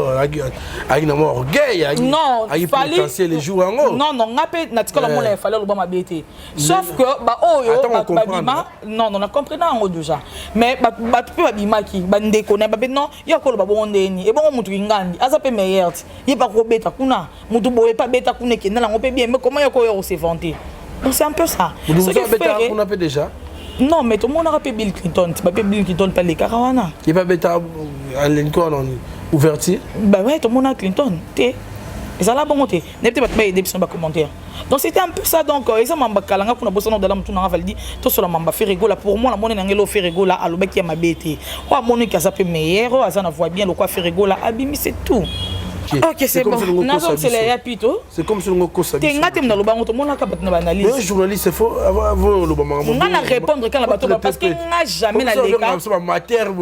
avec un orgueil. Non, il fallait les jours en haut. Non, non, on a pas natikola mon il fallait le bas ma bété. Sauf que bah oh yo babima non, on a compris en haut déjà. Mais bah tu peux babima qui bande connaît bah non, il y a quoi le babo ndeni. Et bon mutu ngandi, asa pe meilleur. Il pas ko beta kuna. Mutu boye pas beta kuna qui na la on peut bien mais comment il y a quoi se vanter. Donc c'est un peu ça. Ce qui fait on a fait déjà. Non, mais tout le monde a rappelé Bill Clinton. Tu m'appelles Bill Clinton par les Carawana. Il n'y a pas bêta à Lincoln en ouverture. Bah ouais, tout le monde a Clinton. Et ça l'a bon monté. N'est peut-être pas aider sur les commentaires. Donc c'était un peu ça. Donc, et ça m'a calanga pour nous bosser dans la mouton à Valdi. Tout sur la mamba fait rigola. Pour moi, la monnaie n'angelo fait rigola à l'obé qui a ma bête. Ou à mon qui a sapé meilleur. À ça, on voit bien le quoi fait rigola. Abimi, c'est tout. Ok, c'est bon. C'est les rapito. C'est comme si on a t'es ngaté dans le banc, tout le monde a capté dans l'analyse. Un journaliste, c'est faux. Avant le banc. On va répondre quand la bateau parce qu'il n'a jamais la légal.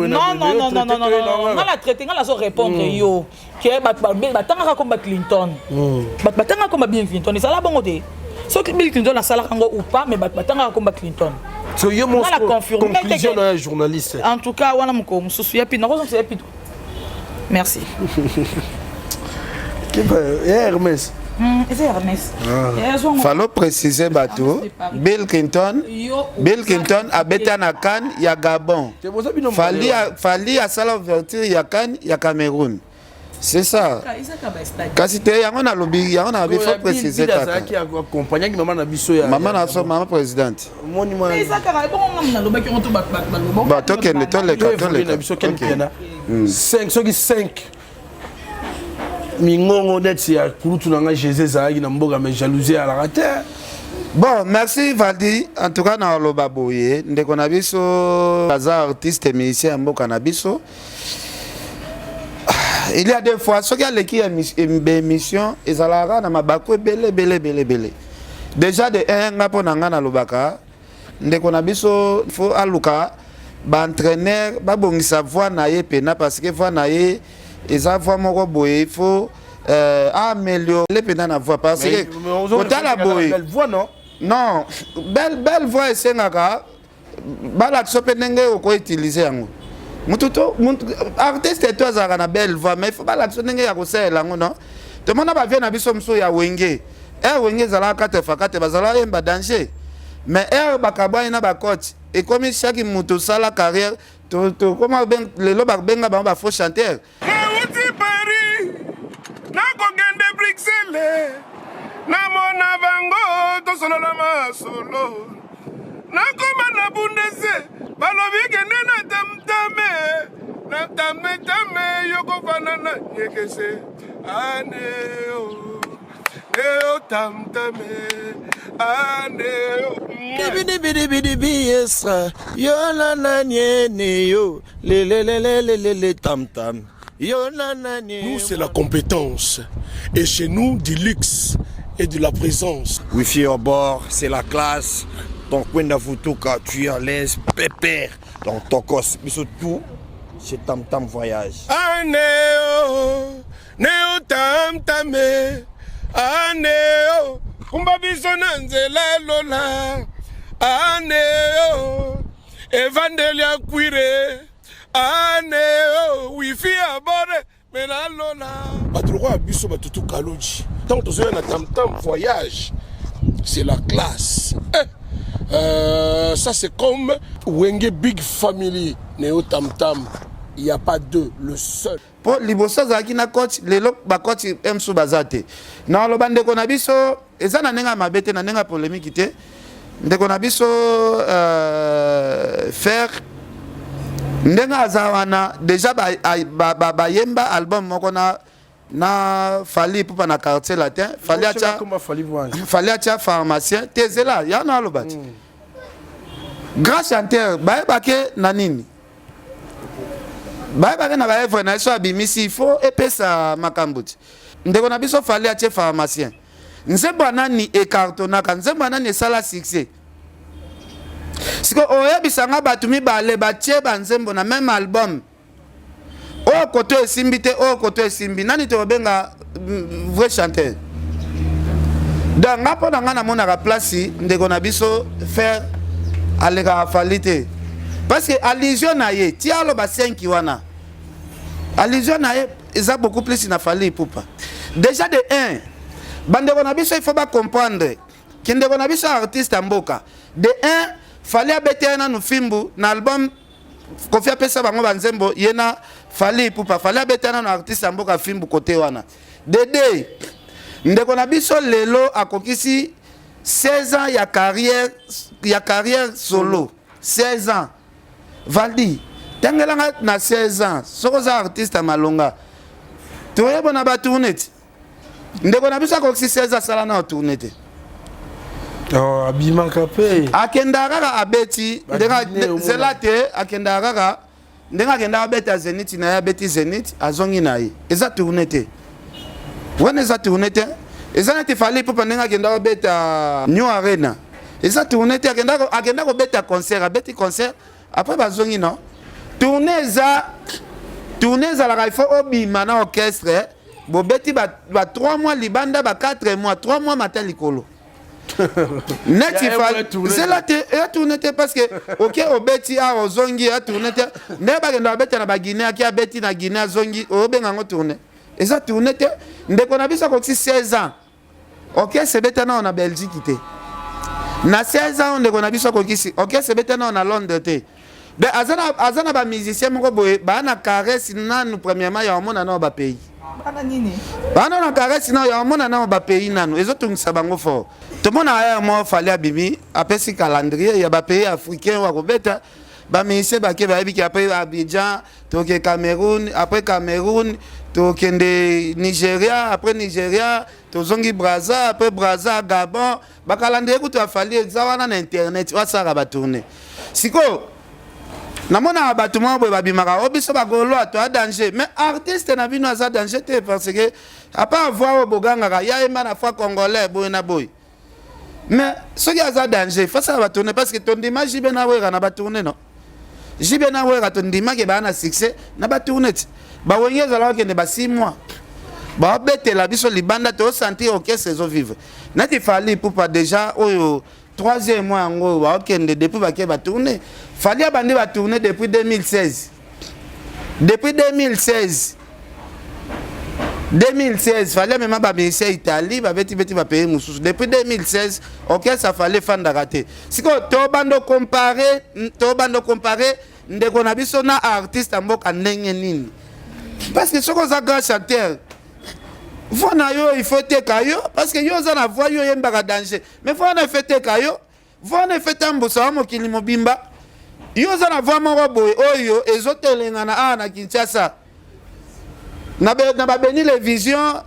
Non, on va la traiter, on va répondre yo. Que batanga comme Clinton. Batanga comme Bill Clinton, ça la bon côté. Ce que Bill Clinton a salaire ou pas, mais batanga comme Clinton. C'est yo mon conclusion d'un journaliste. En tout cas, on a mon com, souci puis non, c'est rapide. Merci. Hermès. C'est Hermès. Fallait préciser bateau. Bill Clinton a bêté na Cannes, il y a Gabon. Fallait à ça l'ouverture, il y a Cannes, il y a Cameroun. C'est ça. Quand c'était on a lobby, on a faut préciser ça. Qui accompagne maman na biso ya. Maman présidente. Mais ça car bon on a lobby qui on tout bat. Bah toi qui est les cartons. 5 ceux qui 5 Mingongo net ya kurutu nanga Jésus zaaki na mboga mais jalousie à la rate. Bon, merci Valdi. En tout cas na loba boye, ndeko na biso baza artiste et musicien mboka na biso. Il y a des fois ceux qui a l'équipe émission ezalaka na mabako belé. Déjà de un ngapo nanga na lobaka ndeko na biso faut aluka ba entraîneur ba bongisa voix na ye pena parce que voix na ye eza voix moko boye il faut améliorer pena na voix parce que kotala boye belle voix non non belle voix esengaka balakisa mpe ndenge okoutilize yango mututo artiste to azalaka na belle voix mais il faut balakisa ndenge ya kosalela yango non tomona bavie na biso mosusu ya wenge wenge ezalaka 4x4 bazala yemba danger mais bakabwani na bacoach ekomi chaque moto osala carrière koma lelo babenga bango bafaux chanteur nauti paris nakokende bruxelles namona bango tosolola masolo nakoma na bundese balobi kende na tamtame yokofanana yekese aneo neo tamtame aneo Bidi yo na na nye yo le tam tam yo na na nye. Nous c'est la compétence et chez nous du luxe et de la présence. Wifi au bord, c'est la classe. Donc Wenda Futuka, tu es à l'aise, pépère. Donc Tokos, mais surtout c'est tam tam voyage. Aneo neo tamtame aneo kumba biso na nzela lola aneo evandelia kwire aneo wifi abore mena lola badroit biso batutu kaloji tant tozoya na tam-tam voyage c'est la classe ça c'est comme Wenge Big Family neo tam-tam. Il n'y a pas deux, le seul. Pour libosa zaki na coach lelo ba coach emsu bazate. Na lo bande ko na biso eza na nenga mabete na nenga polémique te. Ndeko na biso faire ndenga azawana déjà ba yemba album moko na fali pupa na quartier latin fali acha pharmacien tezela ya na lo bati. Grand chanteur ba ke na nini ba na ba evre na so abimisi il faut epesa makambuti ndeko na biso fali ache pharmacien nzembo nani ekartonaka nzembo nani esala succès siko oyebisanga batu mibale batie banzembo na même album o koto esimbi te o koto esimbi nani to benga vrai chanteur donc ngapo na ngana mona ka place ndeko na biso faire aleka falite parce que allusion na ye tialo ba 5 wana allusion na ye eza beaucoup plus na fali pupa déjà de 1 bandeko na biso il faut ba comprendre que ndeko na biso artiste mboka de 1 fali abete na no fimbu na album kofia pesa bango banzembo yena fali pupa fali abete na no artiste mboka fimbu côté wana de 2 ndeko na biso lelo akokisi 16 ans ya carrière solo 16 ans Valdi tangelanga na 16 ans sokoza artiste malonga toyebo na ba tournette ndeko na biso ko 16 ans sala na tournette oh abima kapé akenda kaka abeti ndenga zelate akenda kaka ndenga kenda abeta Zenith na ya beti Zenith azongi na ye eza tournette wana eza tournette eza na te fali pour ndenga kenda abeta New Arena eza tournette akenda ko beta concert abeti concert après bazongi non tourner la il faut obima na orchestre bobeti ba 3 mois libanda ba 4 mois 3 mois matin likolo net il faut c'est la tourner parce que OK obeti a ozongi a tourner ne ba kenda beta na ba Guinée aki abeti na Guinée zongi obenga ngo tourner eza tourner ndeko na biso ko 16 ans OK c'est beta na Belgique te na 16 ans ndeko na biso ko kisi OK c'est beta na Londres te. Ben azana ba musicien moko boye ba na caresse nanu premièrement ya mona na ba pays bana nini bana na caresse na ya mona na ba pays nanu ezotungisa bango fort to mona aya mo fali abimi apesi calendrier ya ba pays africain wa kobeta ba musicien ba ke ba yebi ki après Abidjan to ke Cameroun après Cameroun to kende Nigeria après Nigeria to zongi Brazza après Brazza Gabon ba calendrier ku to fali ezawana na internet wa sara ba tourner siko namona batu mwa boye babimaka obiso bagolo ato a danger mais artiste na bino aza danger te parce que à part voir boganga ya ema na fois congolais boye na boye Mais ce qui a danger, face à la tourner parce que ton dimanche, j'y vais n'avoir à tourner, non? J'y vais n'avoir à ton dimanche qui va en succès, n'a pas tourné. Bah, on y est alors qu'il n'y a pas 6 mois. Bah, bête la biso libanda, tu as senti ok, saison vivre. N'a pas fallu pour pas déjà, oh, 3e mois en gros, depuis qu'il va tourner. Fallait abandonner va tourner depuis 2016. Depuis 2016. 2016, fallait même pas baisser Italie, va payer Moussous. Depuis 2016, ok, ça fallait faire d'arrêter. Si tu as comparer, ndé qu'on a vu son artiste en bok en nini. Parce que ce qu'on a grand chanteur, il faut te caillou, parce que yo en a voix yo yemba danger. Mais faut en fait te caillou, faut en fait tambosa mo kilimo bimba. Yo en a voix mon boy, oyo, et zote lengana na Kinshasa. Na beni les visions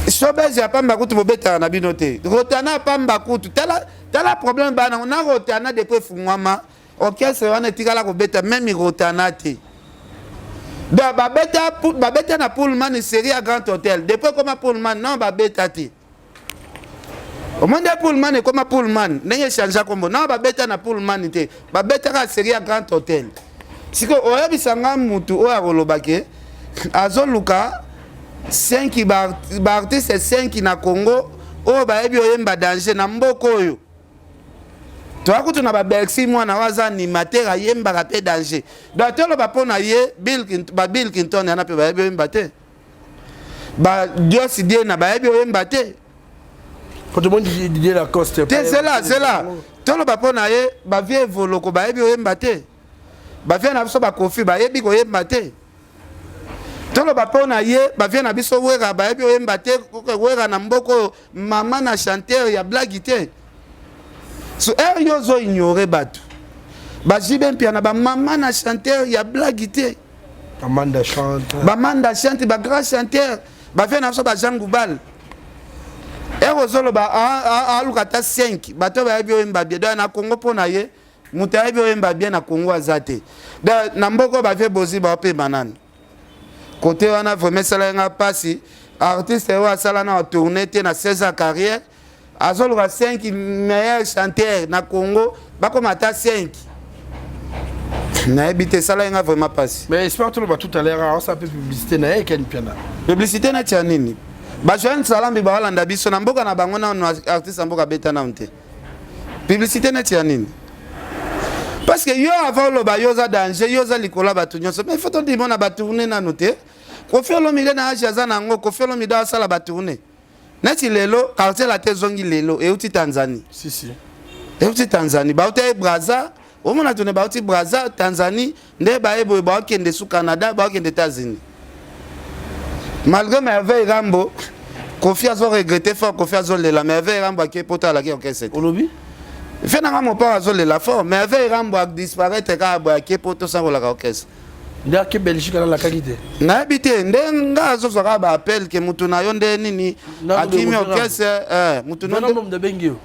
Sobez ya pamba kutu bobeta na binote rotana pamba kutu tala problème bana on a rotana depuis fungwama OK c'est on etikala ko beta même rotana te da babeta na Pullman série à Grand Hôtel depuis comme Pullman non babeta te au monde Pullman et comme Pullman n'enye changer kombo non babeta na Pullman te babeta ka série à Grand Hôtel siko oyebisanga mutu oya kolobake azoluka 5 artiste 5 na Congo o baebi oyemba danger na mboko oyo to akutu na ba Bercy mwana waza animateur ayemba ka pe danger datelo ba pona ye Bill Clinton yana pe baebi oyemba te ba Dios die na baebi oyemba te quand tout le monde dit la coste c'est là tolo ba pona ye ba vie voloko baebi oyemba te ba vie na biso ba kofi baebi oyemba te tolo bapona ye ba vient na biso wera ba ebi oyemba te ko wera na mboko mama na chanteur ya blague te so yo zo ignorer batu ba jibe mpia na ba mama na chanteur ya blague te Amanda chante ba grand chanteur ba vient na biso ba Jean Goubal zolo ba alukata 5 bato ba ebi oyemba bien na Congo pona ye muta ebi oyemba bien na Congo azate na mboko ba ve bozi ba pe banane côté on a vraiment ça là passé artiste wa sala na tourner na 16 ans carrière azolo 5 meilleurs chanteurs na Congo ba comme ata 5 na habité ça là vraiment passé mais j'espère tout à l'heure on ça peut publicité na ken piana publicité na tia nini ba jeune salambi ba landa biso na mboka na bango na artiste mboka beta na unte publicité na tia nini parce que yo avant le bayoza danger yoza likola batu nyonso mais faut on dire na ba tourner na noter Kofi Olomide na ajaza nango Kofi Olomide asala ba tourner neti lelo quartier la tezongi lelo e uti Tanzanie si e uti Tanzanie ba uti Brazza o mona tourner ba uti Brazza Tanzanie nde ba ebo ba okende su Canada ba okende États-Unis malgré merveille Rambo Kofi azo regretter fort Kofi azo lela merveille Rambo qui pota la qui orchestre Olobi fait na mo pas azo lela fort merveille Rambo a disparaître ka ba qui poto sa la orchestre nda ke Belgique na la qualité na habité ndenga zo sera ba appel que mutu na yo nde nini akimi orchestre mutu na nom de bengio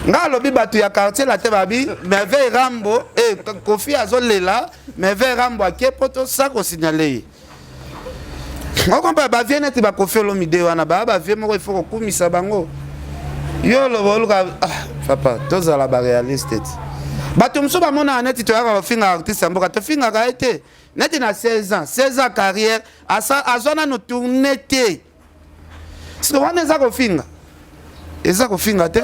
nga lobi batu ya quartier la te babi merveille Rambo et Kofi azo lela merveille Rambo qui poto sa ko signaler on comprend ba vient être ba Kofi Olomide wana ba vient mo il faut ko kumisa bango yo lo boluka papa toza la ba réaliste bato mso ba mona neti to yaka finga artiste mboka to finga ka été neti na 16 ans carrière azona no tourner te so wana eza ko finga te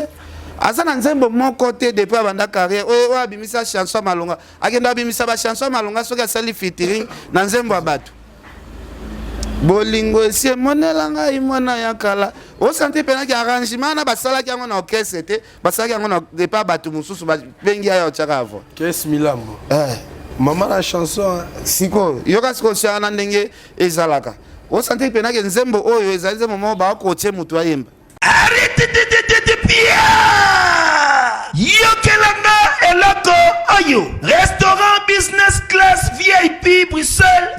azana nzembo moko te depuis abanda carrière o abimisa chanson malonga akenda abimisa ba chanson malonga soki asali featuring na nzembo ya bato bolingo esi monela ngai mwana ya kala o santé pena ki arrangement na basala ki na orchestre te basala ki na départ batu mususu ba bengi ayo tshaka avo Kes Milambo maman la chanson siko yoka siko shana ndenge ezalaka o santé pena ki nzembo oyo ezalize momo ba ko tche mutu ayemba arrête Pia yokelanga eloko oyo restaurant business class VIP Bruxelles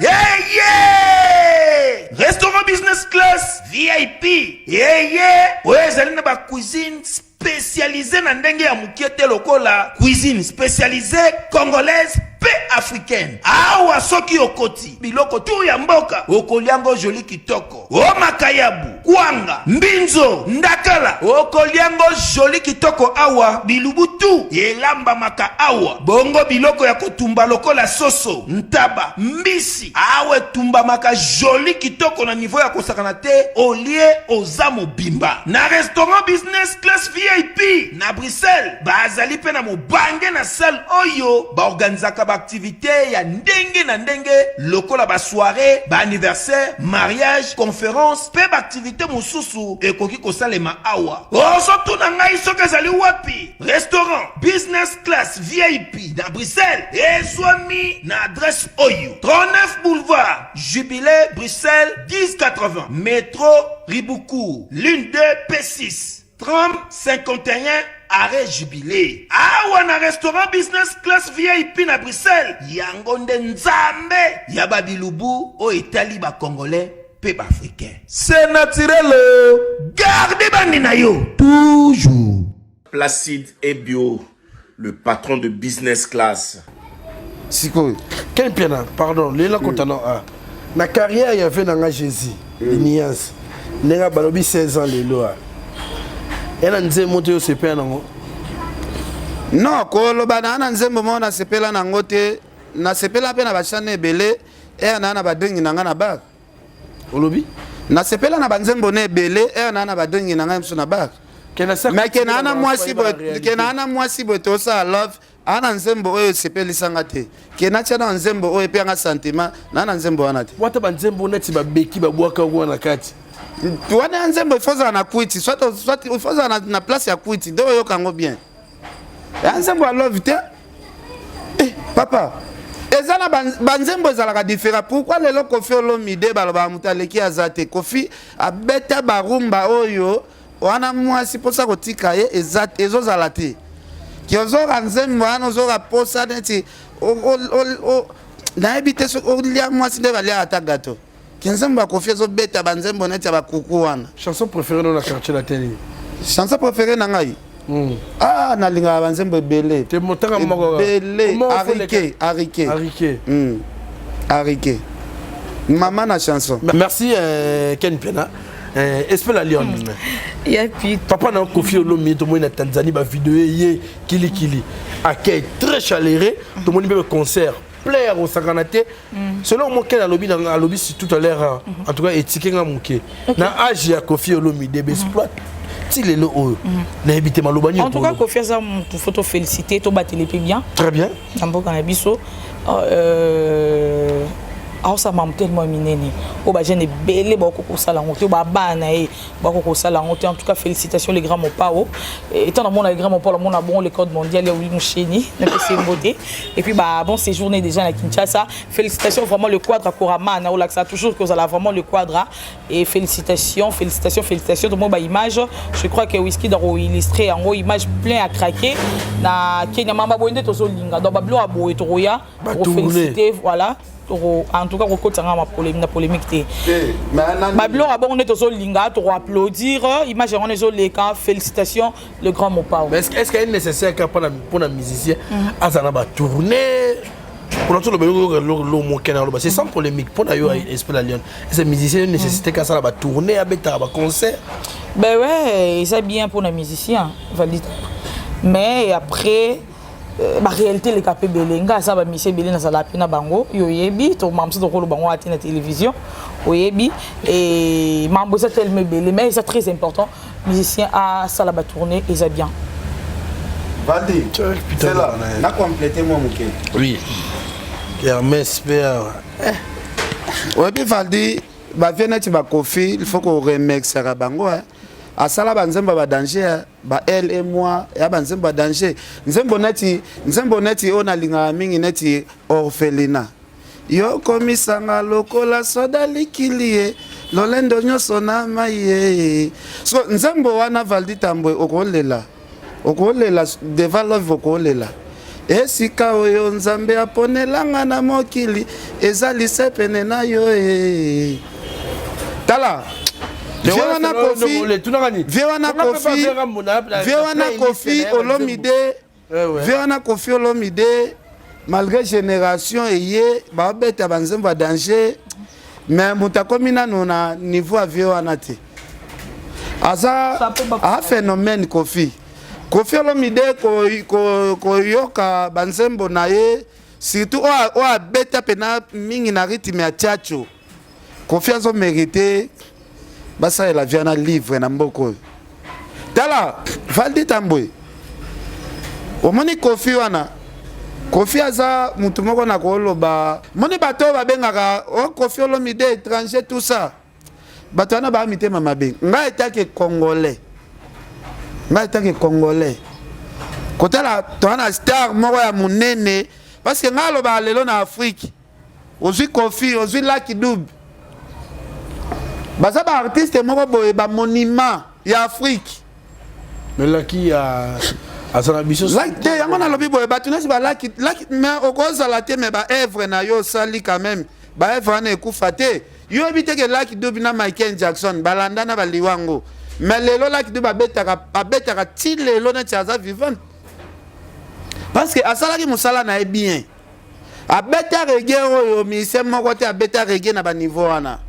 restaurant business class VIP ezali na ba cuisine spécialisée na ndenge ya mukiete lokola cuisine spécialisée congolaise pe africaine. Awa soki okoti biloko tu ya mboka okoliango joli kitoko. O makayabu, kwanga, mbinzo, ndakala okoliango joli kitoko awa bilubutu elamba maka awa. Bongo biloko ya kotumba lokola soso, ntaba, mbisi awe tumba maka joli kitoko na niveau ya kosakana te olie ozamo bimba. Na restaurant business class VIP na Bruxelles bazali pe na mobange na salle oyo ba organizaka ba activité ya ndenge na ndenge lokola ba soirée, ba anniversaire, mariage, conférence pe ba activité mosusu ekoki kosalema awa. Oso tuna ngai soki ezali wapi? Restaurant business class VIP na Bruxelles ezwami na adresse oyo 39 boulevard Jubilé Bruxelles 1080 métro Riboucourt l'une 2 P6 30 51 arrêt Jubilé. Awa na restaurant business class VIP na Bruxelles yango nde nzambe ya babilubu o etali ba congolais pe ba africain. C'est naturel. Gardez bandi na yo toujours. Placide et Bio, le patron de business class. Siko. Quel piano, pardon, les là contenant na carrière il y avait dans Jésus, Nias. Nenga balobi 16 ans les lois. Elle a nzé monter au CP nango. Non, ko lo bana na nzembo mo na sepela na ngote, na sepela pe na bachane belé et na ba dengi na ngana ba. Olobi? Na sepela na banzembo ne belé et na ba dengi na ngana na ba. Mais kenana mwasi bo to sa love ana nzembo oyo sepeli sangate. Kenacha na nzembo oyo pe nga sentiment na nzembo wana te. Wata banzembo neti ba beki ba bwaka wana kati. Wana nzembo ifoza na kwiti, soit ifoza na place ya kwiti, do yo kango bien. Ya nzembo a love te. Papa, ezana banzembo ezalaka différent. Pourquoi lelo Kofi Olomide baloba mutaleki azate Kofi abeta barumba oyo wana mwasi posa kotika ye ezozala te. Kiozora nzembo wana ozora posa neti na ebite so olia mwasi nde balia ata gato. Kinzembo Kofi ezobeta banzembo neti abakuku wana. Chanson préférée dans la quartier la télé. Chanson préférée na ngai. Ah, nalinga banzembo belé. Te montanga moko. Belé, Arike. Maman na chanson. Merci Ken Piana. Espèce la Lyon. Et puis papa na Kofi Olomide to na Tanzanie ba vidéo yé kili. Accueil très chaleureux, tout le monde le concert. Plaire au Sakanate. Selon moi quel lobby dans lobby c'est tout à l'heure en tout cas étiqué nga muké. Na âge ya Kofi Olomide exploite. En tout cas, Kofi a une photo félicité, tu as été bien. Très bien. Ça m'a tellement minéni. Au bas, j'ai belé beaucoup pour ça. En tout cas, félicitations les grands mon pao. Étant dans mon les grands mon pao, mon a bon le code mondial et oui mon chéni, c'est une beauté. Et puis bah bon séjourné déjà à Kinshasa. Félicitations vraiment le quadre à Koraman. On a toujours que vous avez vraiment le quadre et félicitations. Tout le monde bah image. Je crois que Whisky doit illustrer en haut image plein à craquer. Na Kenya mama boende to solinga. Donc bablo a beau et toya pour féliciter voilà. En tout cas, on a polémique. Babylon a bon, on est aux linga pour applaudir. Imaginez les cas. Félicitations, le grand Mopao. Est-ce qu'il est nécessaire pour un musicien à tourner? Pour tout le c'est sans polémique. Pour d'ailleurs, Esprit la Lyon. Est-ce que les musiciens nécessité qu'à ça tourner à un concert? Ben ouais, c'est bien pour un musicien, valide. Mais après. La réalité les capé belenga ça va monsieur belena ça la pina bango yoyebi to mamso to kolo bango ati na télévision oyebi et mambo ça tellement belé mais c'est très important musicien à ça la tourner et ça bien Valdi c'est là na compléter moi mouké oui Hermès père ouais bien Valdi ba vienne tu ba Kofi il faut qu'on remix ça bango à ça là banzemba ba danger ba elle et moi ya banzemba danger nzembo neti ona linga mingi neti orphelina yo komisanga lokola soda likilie lolendo nyoso na maye so nzembo wana Valdi Tambwe okolela devant love okolela esika oyo nzambe aponelanga na mokili ezali sepene na yo tala Viens Kofi Olomide malgré génération eye babeta banzembo ya danger mais mutakomi nano na niveau avio wana te aza a phénomène Kofi Olomide koyoka banzembo na ye surtout o abeta pena mingi na rythme ya tiacho Kofi azo mérité basa la viana livre na mboko tala Valdi Tambwe omoni Kofi wana Kofi aza mutu moko na koloba moni bato babengaka o Kofi Olomide étranger tout ça bato wana ba mitema mabe nga etake congolais kotala toana star moko ya munene parce que nga loba lelo na Afrique ozwi Kofi ozwi Lucky Dube baza ba artiste moko boye ba monument ya Afrique mais Lucky asana biso te yango na lobi boye bato nesi ba Lucky mais okozala te mais ba œuvre na yo sali quand même ba œuvre na ekufa te yo ebite ke Lucky Dube na Michael Jackson balanda na baliwango mais lelo Lucky Dube abetaka ti lelo neti aza vivant parce que asalaki mosala na ye bien abeta reggae oyo musicien moko te abeta reggae na baniveau wana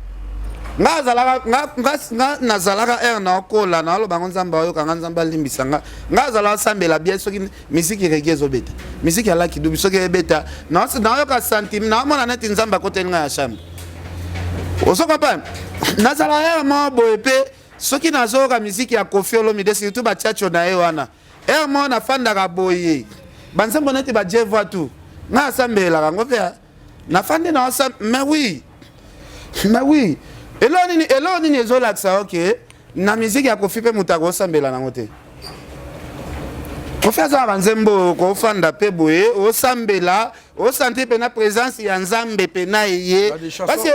nga nazalaka air na okola na aloba ngo nzambe oyokanga nzambe alimbisa nga azalaka sambela bien soki misiki reggae ezobeta misiki ya Lucky Dube soki ebeta nayoka sentime naomona neti nzambe akoteli nga ya chambre osokopa nazala air mo boye mpe soki nazoyoka misiki ya Kofi Olomide surtout batiacho na ye wana air mo nafandaka boye banzembo neti bajevwa tu nga asambelaka ngo mpe nafandi na mais oui elo nini ezolakisa oke na miziki ya Kofi mpe moto akosambela nango te Kofi azala banzembo kofanda mpe boye osambela osante mpe na présence ya nzambe mpe na eye parce que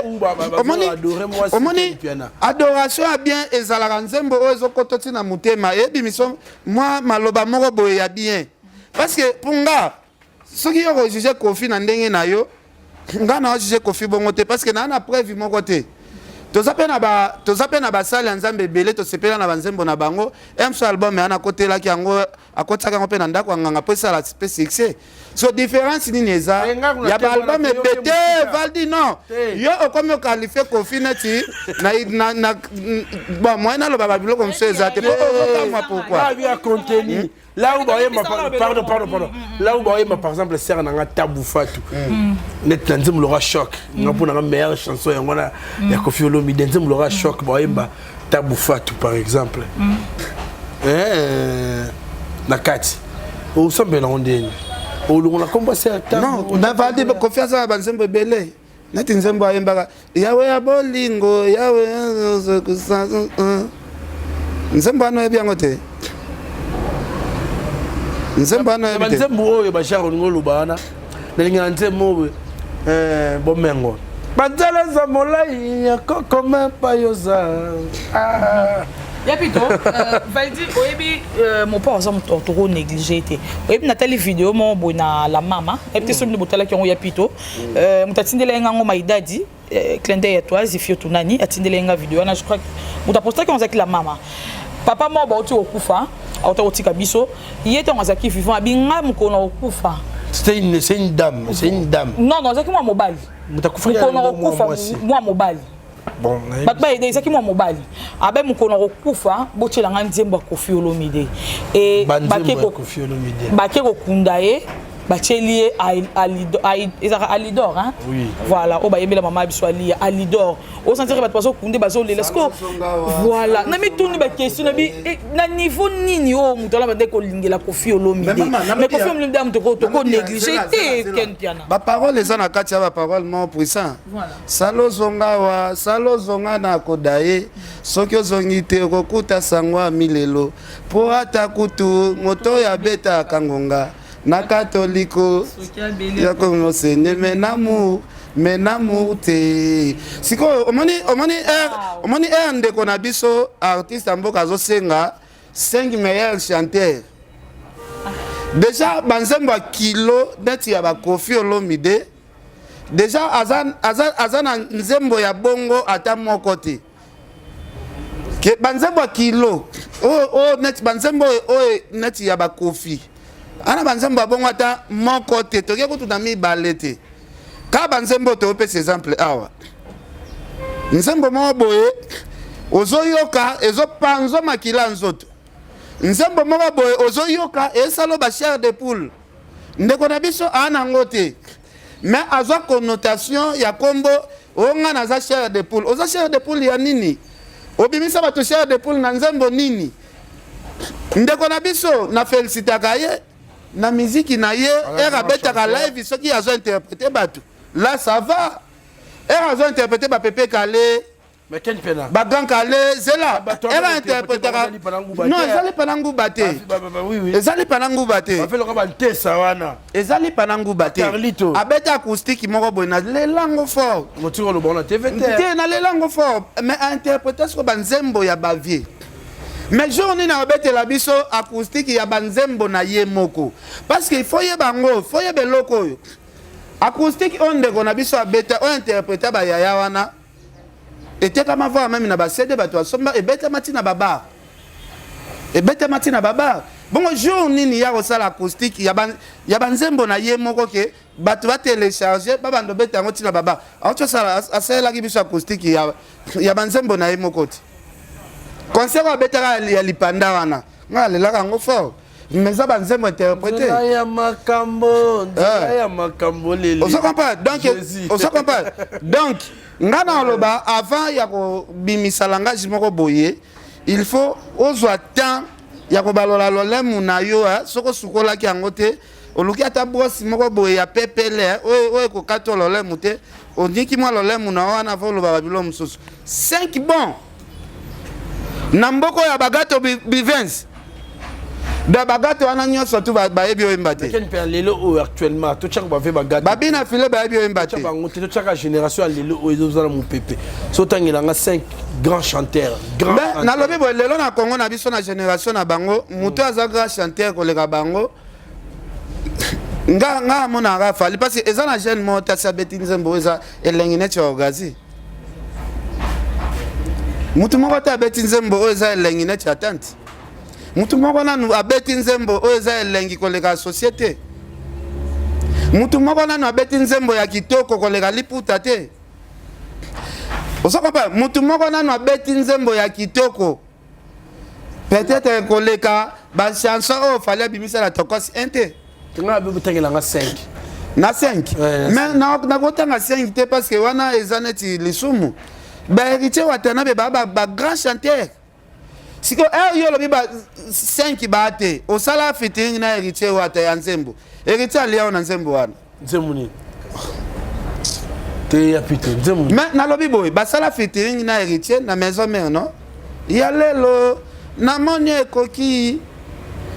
omoni adoration ya bien ezalaka nzembo oyo ezokota ntina motema eyebimiso mwa maloba moko boye ya bien parce que pour nga soki yo kojuge Kofi na ndenge na yo nga na ojuge Kofi bongo te parce que naa na preuve moko te toza pe na basali ya nzambe ebele tosepela na banzembo na bango emso album yana akotelaki yango akotisaka yango mpe na ndako ya nganga mpo esala mpe succès so différence nini eza ya baalbum ebete Valdi non yo okomi okalifie Kofi neti bon moyen naloba babiloko mosusu eza te okamwa pourquoi là où pardon là où par exemple sert nanga Tabou Fatou net nzem l'aura choc nga pour na meilleure chanson ya ngona ya Kofi Olomide nzem l'aura choc ba Tabou Fatou par exemple nakati o sambela ondeni o longa komba serta non na Valdi Kofi aza banzembo ebele neti nzembo ayembaka yawe ya bolingo yawe nzembo ano ebyango te nzembo oyo basharo ngolo bana nelinga nzembo bomengo banzala za molai ya kokoma payoza ya pito Valdi oyebi mon père ça mon toro négligé te oyebi na tele vidéo mo bona la mama et peut-être somme botala ki ya pito mutatindela nga ngoma idadi clindé ya toi zifio tunani atindela nga vidéo na je crois mutaposta ki on zaki la mama papa mo ba oti okufa auto otika biso yete on zaki vivant abinga mukona okufa c'est une dame non zaki moi mobali mutakufa mukona okufa moi mobali bon batba ide zaki moi mobali abe mukona okufa botela nga nzembo Kofi Olomide et bakeko kunda ye Bachelier Alidor, hein? Oui. Voilà, on va aimer la maman Abiswali, Alidor. On s'en tire pas de Koundé Bazo Lesco. Voilà. Na mi tourne ba question na niveau nini o mutola ba deko lingela Kofi Olomide. Mais Kofi Olomide am to négligé te Kentiana. Ba parole les ana katia ba parole mon puissant. Voilà. Salo zonga na kodaye. Soki ozongi te kokuta sangwa milelo. Po ata kutu moto ya beta kangonga. Na katoliko ya kono senye menamu te siko omoni ndeko na biso artiste mboka zo senga 5 meilleurs chanteurs déjà banzembo kilo neti ya ba Kofi Olomide déjà azana nzembo ya bongo ata moko te ke banzembo kilo o net banzembo o net ya ba Kofi ana banzembo abongo ata moko te toke kututa mibale te ka banzembo topesa exemple awa nzembo moko boye ozoyoka ezopanzo makila nzoto nzembo moko boye ozoyoka esalo ba chair de poule ndeko na biso ana ngo te mais azwa connotation ya kombo onga na za chair de poule oza chair de poule ya nini obimisa bato chair de poule na nzembo nini ndeko na biso na félicitaka ye na miziki na ye abetaka live soki azo interpréter bato là ça va azo interpréter ba Pepe Kale mais quel pena ba Grand Kale zela interprétaka non ezali panangu bate oui ezali panangu bate ba fait le ba ntesa wana ezali panangu bate abeta acoustique moko boy na lelango fort motiro lo bona TVT te na lelango fort mais interprétation ba nzembo ya bavier mais journée na obete la biso acoustique ya banzembo na ye moko parce que il faut ye bango faut ye beloko yo acoustique on de na biso abeta on interpréter ba yaya wana eteka ma voix même na ba CD bato asomba ebeta matina baba bon journée ni ya osala acoustique ya banzembo na ye moko ke bato ba télécharger ba bando beta ngo tina baba auto sala asala ki biso acoustique ya banzembo na ye moko ti concert wa betaka ya lipanda wana ngale la kango fort mais ça banzembo interpréter ya makambo leli on se comprend donc ngana oloba avant ya ko bimisa langage moko boye il faut ozwa temps ya ko balola lolemu na yo soko sukola ki angote oluki ata boss moko boye ya pepele o ko kato lolemu te on dit ki moi lolemu na wana vo loba babilo mususu 5 bon Namboko ya bagato bivens. Da bagato wana nyonso tu ba yebi o mbate. Ken pe lelo actuellement to chaka ba ve bagato. Babina file ba yebi o mbate. Chaka ngote to chaka génération lelo o ezozala mon pépé. So tangela nga 5 grands chanteurs. Mais na lobi bo lelo na Congo na biso na génération na bango, muto aza grand chanteur ko leka bango. Nga mona nga fali parce que ezana jeune mota sa betinze mboza elengine chogazi. Mutu moko ta beti nzembo oyo eza elengi neti atante. Mutu moko nanu abeti nzembo oyo eza elengi koleka société. Mutu moko nanu abeti nzembo ya kitoko koleka liputa te. Osoko pa mutu moko nanu abeti nzembo ya kitoko. Peut-être koleka ba chanson o fallait bimisa la tokos inte. Nga be butangela nga 5. Na 5. Mais na kotanga 5 te parce que wana ezaneti lisumu. Ba héritier watana be ba grand chanteur. Siko yo lobi ba 5 ba te. O sala fitting na héritier wata ya nzembo. Héritier alia na nzembo wana. Nzembo ni. Te ya pite nzembo. Mais na lobi boy ba sala fitting na héritier na maison mère non. Ya lelo na monye koki.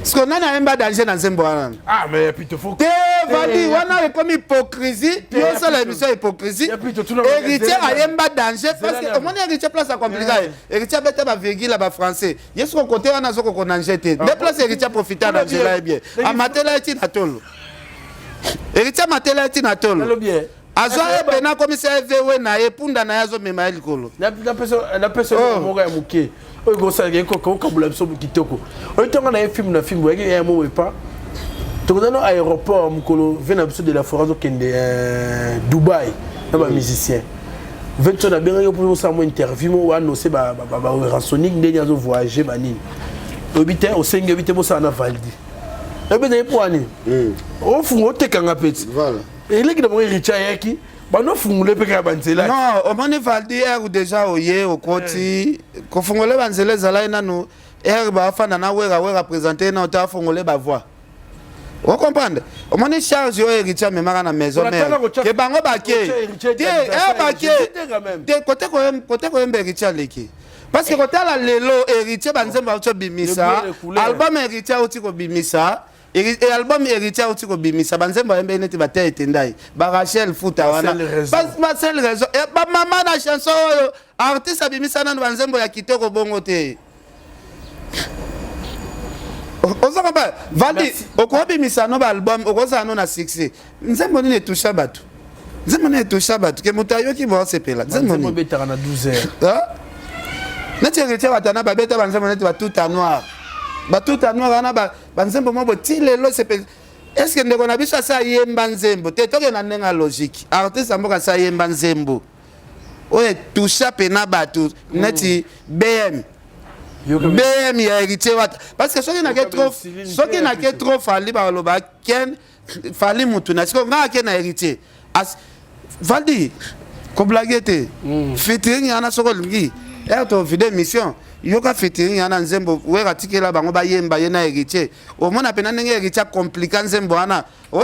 Siko nana emba danger na nzembo wana. Ah mais pite faut. Te vadi wana comme hypocrisie. Yo sala émission hypocrisie. Héritier ayemba danger parce que mon héritier place à compliqué. Héritier beta ba virgule ba français. Yesu ko côté wana zoko ko danger te. Des places héritier profiter danger là bien. Amatela eti na tolo. Héritier matela eti na tolo. bien. Azo ebena commissaire VW na epunda na yazo mema elikolo. La personne mo ga muke. O go sa ge ko kabula biso kitoko. O tonga na film na film wege ya mo wepa. To dans l'aéroport mukolo vena biso de la forage kende Dubaï na ba musicien. Vento na benga pour ça mo interview mo wana se ba ransonique ndeni azo voyager banini. Obite o senge obite mo sa na valdi. Ebe na epwani. O fungo tekanga peti. Voilà. Et là qui d'abord Richard yaki ba no fungule pe ka banzela. Non, o moni valdi er déjà oye o koti ko fungole banzela zala ina no er ba fana na we représenter na ta fungole ba voix. Vous comprenez? On m'a dit charge yo héritier mais mara na maison mère. Que bango baké. Te baké. Te côté ko héritier leki. Parce que côté la lelo héritier banzemba ocho bimisa. Album héritier oti ko bimisa. Et album héritier oti ko bimisa. Banzemba embe neti ba te etendai. Ba Rachel Futa wana. Pas seul raison. Et ba maman na chanson artiste bimisa na banzemba ya kitoko bongo te. Oza pas vali okobi misano ba album okoza no na succès nzembo ni toucha batu nzembo ni toucha batu ke mutayo ki bo sepela nzembo ni betaka na 12h na tiere tia watana ba beta banzembo ni ba tout à noir wana ba banzembo mo ti lelo c'est est-ce que ndeko na biso asa yemba nzembo te toke na ndenga logique artiste amboka sa yemba nzembo oye toucha pena batu neti BM ya héritier wata parce que soki na ke trop fali ba loba ken fali mutu na siko nga ke na héritier as valdi ko blaguete featuring yana soko lingi to video mission yoka featuring yana nzembo wera tikela bango ba yemba yena héritier o mona pena ndenge héritier compliqué nzembo ana o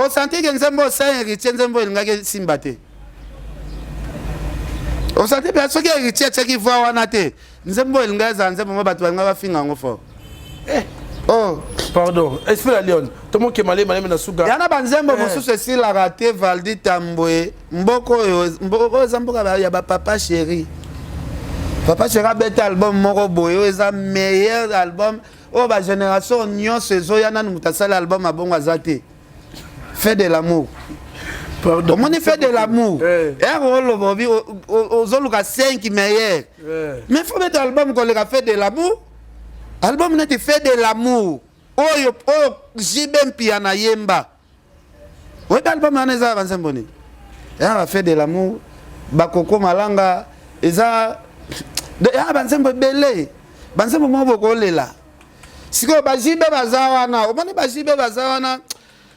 senti que nzembo sa héritier nzembo ilingake simbate o senti bien soki héritier teki voix wana te nzembo ilingaka nzembo mo bato banga bafinga ngo fort oh pardon esprit la lion tomo ke malé na suga yana banzembo mosusu esila raté Valdi Tambwe mboko zamboka ya ba papa chéri abeta album moko boyo eza meilleur album o ba génération nyonso ezoya nanu mutasala album abongo azate fait de l'amour pardon on fait de l'amour ero bobi ozoluka 5 meilleur mais faut mettre album ko le fait de l'amour album net fait de l'amour oyo jibem piana yemba ouais album aneza banzembo ni ya fait de l'amour bakoko malanga eza ya banzembo belé banzembo mo bokolela siko bajibe bazawana omani bajibe bazawana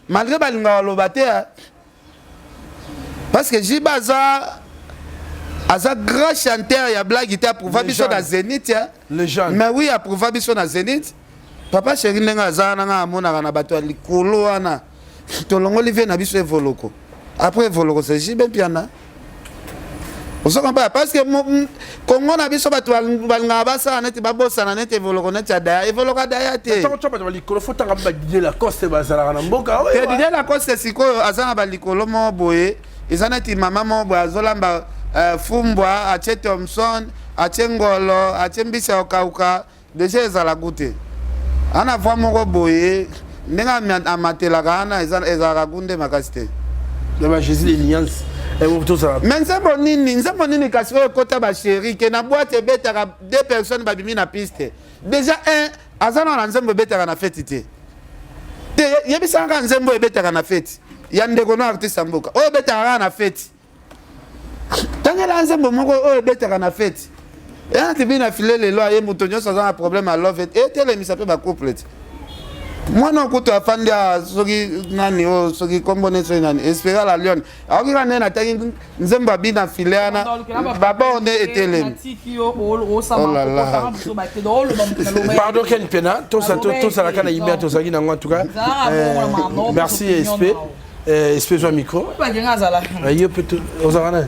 malgré balinga lobate parce que jibaza aza grand chanteur ya blague ite approuva biso na Zénith mais oui approuva biso na Zénith papa chéri ndenga aza nanga amonaka na bato ya likolo wana tolongoli vie na biso evoloko après evoloko c'est jibe piana parce que Congo na biso bato balingaka basala neti babosana neti evoloko neti adaya evoloko adaya te Didier Lacoste bazalaka na mboka Didier Lacoste sikoyo aza na balikolo mo boye eza neti mama mo boye azolamba fumbwa atie Thompson atie ngolo atie mbisa okauka deja ezala gute ana voix moko boye ndenge amatelaka ana ezalaka gunde makasi te Jésus l'alliance mais nzembo nini kasi oyo kota ba chéri ke na boîte betaka 2 personnes babimi na piste déjà un azana na nzembo betaka na fête te yebisanga nzembo ebetaka na fête ya ndeko no artiste mboka oyo betaka na fête tangela nzembo moko oyo betaka na fête ya tibi na filer lelo aye muto nyonso azana problème à love et telemisa pe ba couple mwana okutu afandi soki nani o soki kombone so nani espérer la lion aoki kana na tangi nzembo abina fileana baba onde etelemi pardon Ken Pena to ça kana yimia to ça en tout cas merci SP zo micro ayo peut ozana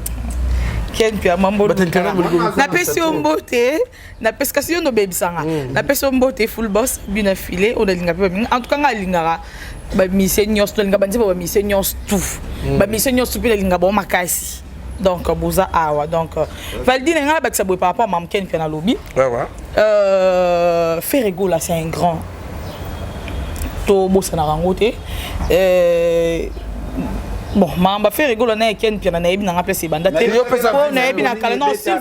Ken Pia mambo na pesio mbote na pescation no bebisanga na pesio mbote full boss bina filé on linga pe en tout cas nga lingara ba misenios to linga banzi ba misenios tout ba misenios tout pe linga ba makasi donc boza awa donc Valdi nga ba ça boy par rapport mam Ken Pia na lobby Ferrego là c'est un grand to bossa na rangote bon, mamba fait rigoler na Ken Pia na ebi na place banda te na ebi na kala non s'il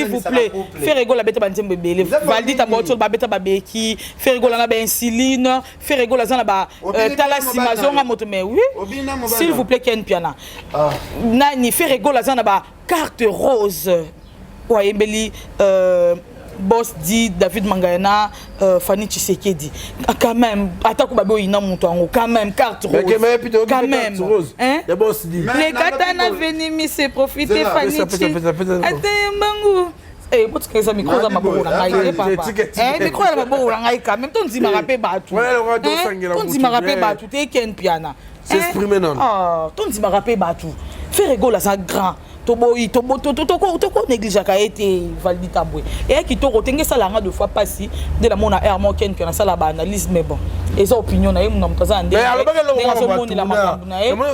vous plaît fait rigoler beta banzembe belé Valdi taboto ba beta babeki fait rigoler na ba insuline fait rigoler za na ba talasima zonga moto mais oui s'il vous plaît Ken Pia na nani fait rigoler za na ba carte rose wa embeli boss dit David Mangayana Fanny Tshisekedi quand même attaque babé ina muto ngo quand même carte rose quand même hein le boss dit les katana veni mi se profiter Fanny Atayambangu parce que ça micro za maboko na ngai papa micro za maboko na ngai quand même ton di marape batu ton di marape batu te Ken Pia na s'exprimer non ton di marape batu faire rigolo ça grand tobo néglige ka été Valdi Tambwe et qui to rotenge ça langa deux fois passé de la mona Hermon Ken que na ça la analyse mais bon et ça opinion na yemu na mutaza ande mais alors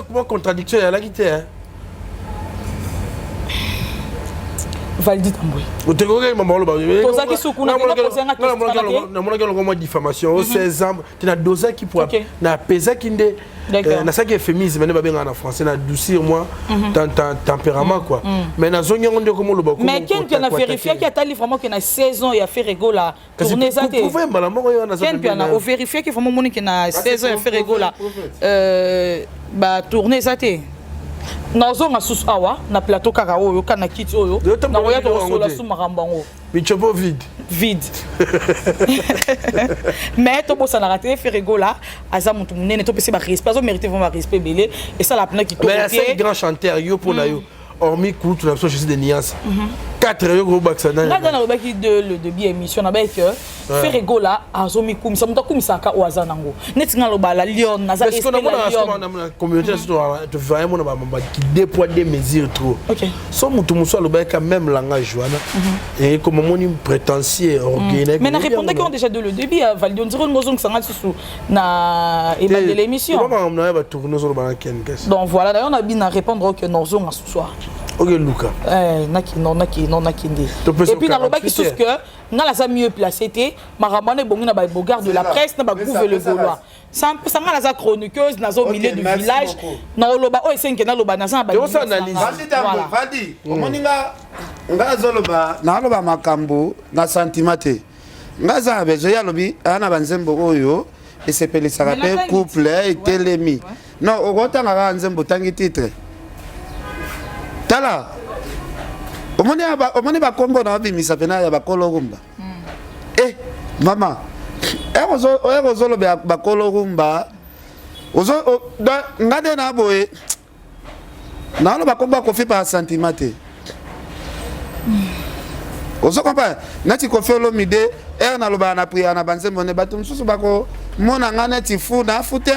comment contradiction ya la quitté Valdi Tamboué. Otekoke maman lo ba. Tozaki suku na kozanga question. Na mona ko mo diffamation au 16 ans, tu na dosa qui pour na pesa kinde na ça qui est féminisme ne ba benga en français na doucir moi tempérament quoi. Mais na zonyo ndio ko mo lo ba. Mais quelqu'un a vérifié qu'il a tali vraiment qu'il a 16 ans il a fait rigolo là. Tourner ça te. Pouvez mala mo yo na ça. Quelqu'un a vérifié qu'il vraiment moni qu'il a 16 ans il a fait rigolo là. Ba tourner ça te. Nazonga sus awa na plateau kaka oyo kana kiti oyo na oya to sola su marambango bichopo vide mais to bossa na raté fait rigola aza mutu munene to pesi ba respect zo mériter vraiment respect belé et ça la pena qui to mais c'est grand chanteur yo pour na yo hormis coup tu l'as choisi des nuances 4 yo gros baxana là dans le baki de le début émission na ba que fait rigola azomi kumisa mutu kumisaka o aza nango netinga lo bala lion na za est la communauté surtout tu vois mon ba qui déploie des mesures trop OK so mutu muso lo baka même langage wana et comme mon prétentieux orgueilleux mais na répondre qu'on déjà de le début Valdi on dirait ngozong sanga susu na et de l'émission comment on va tourner sur le bana ken guess donc voilà d'ailleurs on a bien à répondre que nozong ce soir. OK Luca naki et puis dans le bas qui souffre que na la mieux placé té maramane bongi na ba bogar de la presse na ba gouver le gaulois ça nga la chroniqueuse na zo milieu du village na loba o esenke na loba na ça ba analyse Valdi omoninga nga zoloba na loba makambo na sentiment té nga za bezo ya lobi ana banzembo oyo esepelisaka pe couple et telemi non okotanga ka nzembo tangi titre tala omoni bakombo na babimisa pena ya bakolo rumba mama ekozolobe bakolo rumba nga nde na boye nalo bakombo akofi pa sentiment te ozokompa neti kofi olomide nalobaka na priere na banzembo ne bato mosusu bakomona nga neti fu na fu te.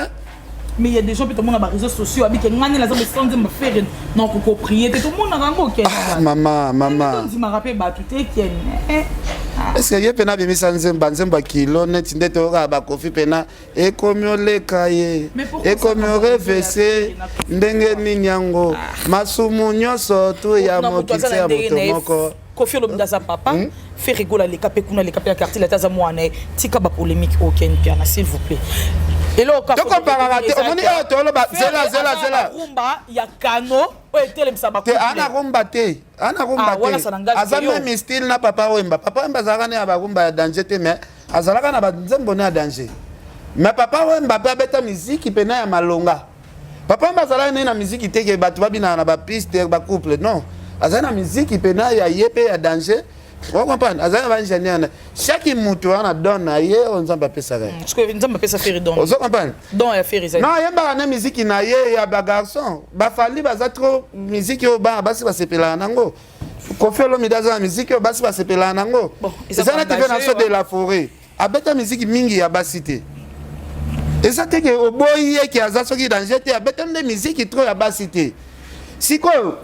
Mais il y a des gens qui ont des réseaux sociaux avec un an, ils ont des faire non pour prier. Tout le monde a un maman. Tu m'as rappelé tout est-ce que y a pena bimi sanze banzemba kilo net ndeto ka ba kofi pena e komiole kaye e komio vc ndenge ninyango masumu nyoso tu ya mokitse ya motomoko kofi lo ndaza papa fait rigoler les capé kuna les capé quartier la taza moana tika ba polémique aucun piana s'il vous plaît. Et là, quand on parle de rumba, il y a Kano, ana rumba te. Aza même style na papa Wemba. Papa Wemba zalaka na ba rumba ya danger te mais azalaka na ba nzembo na danger. Mais papa Wemba pe beta musique pena ya malonga. Papa Wemba zalaka na musique te ke batu babina na ba piste ba couple non. Azana na musique pena ya yepe ya danger. Vous comprenez? Chaque mouton a donné à hier, on s'en va faire ça. Parce que on va faire ça. Vous comprenez? Don a fait ça. Non, il y a une musique qui n'a il y a des garçons. Bah falli baza trop musique au bas, bah c'est pas sepela nango. Kofi Olomide musique au bas c'est pas sepela nango. Ça n'a été fait dans de la forêt. Avec la musique mingi à basité. Et ça c'est que au boy qui a ça qui danger, avec une musique qui trop à basité. Si quoi?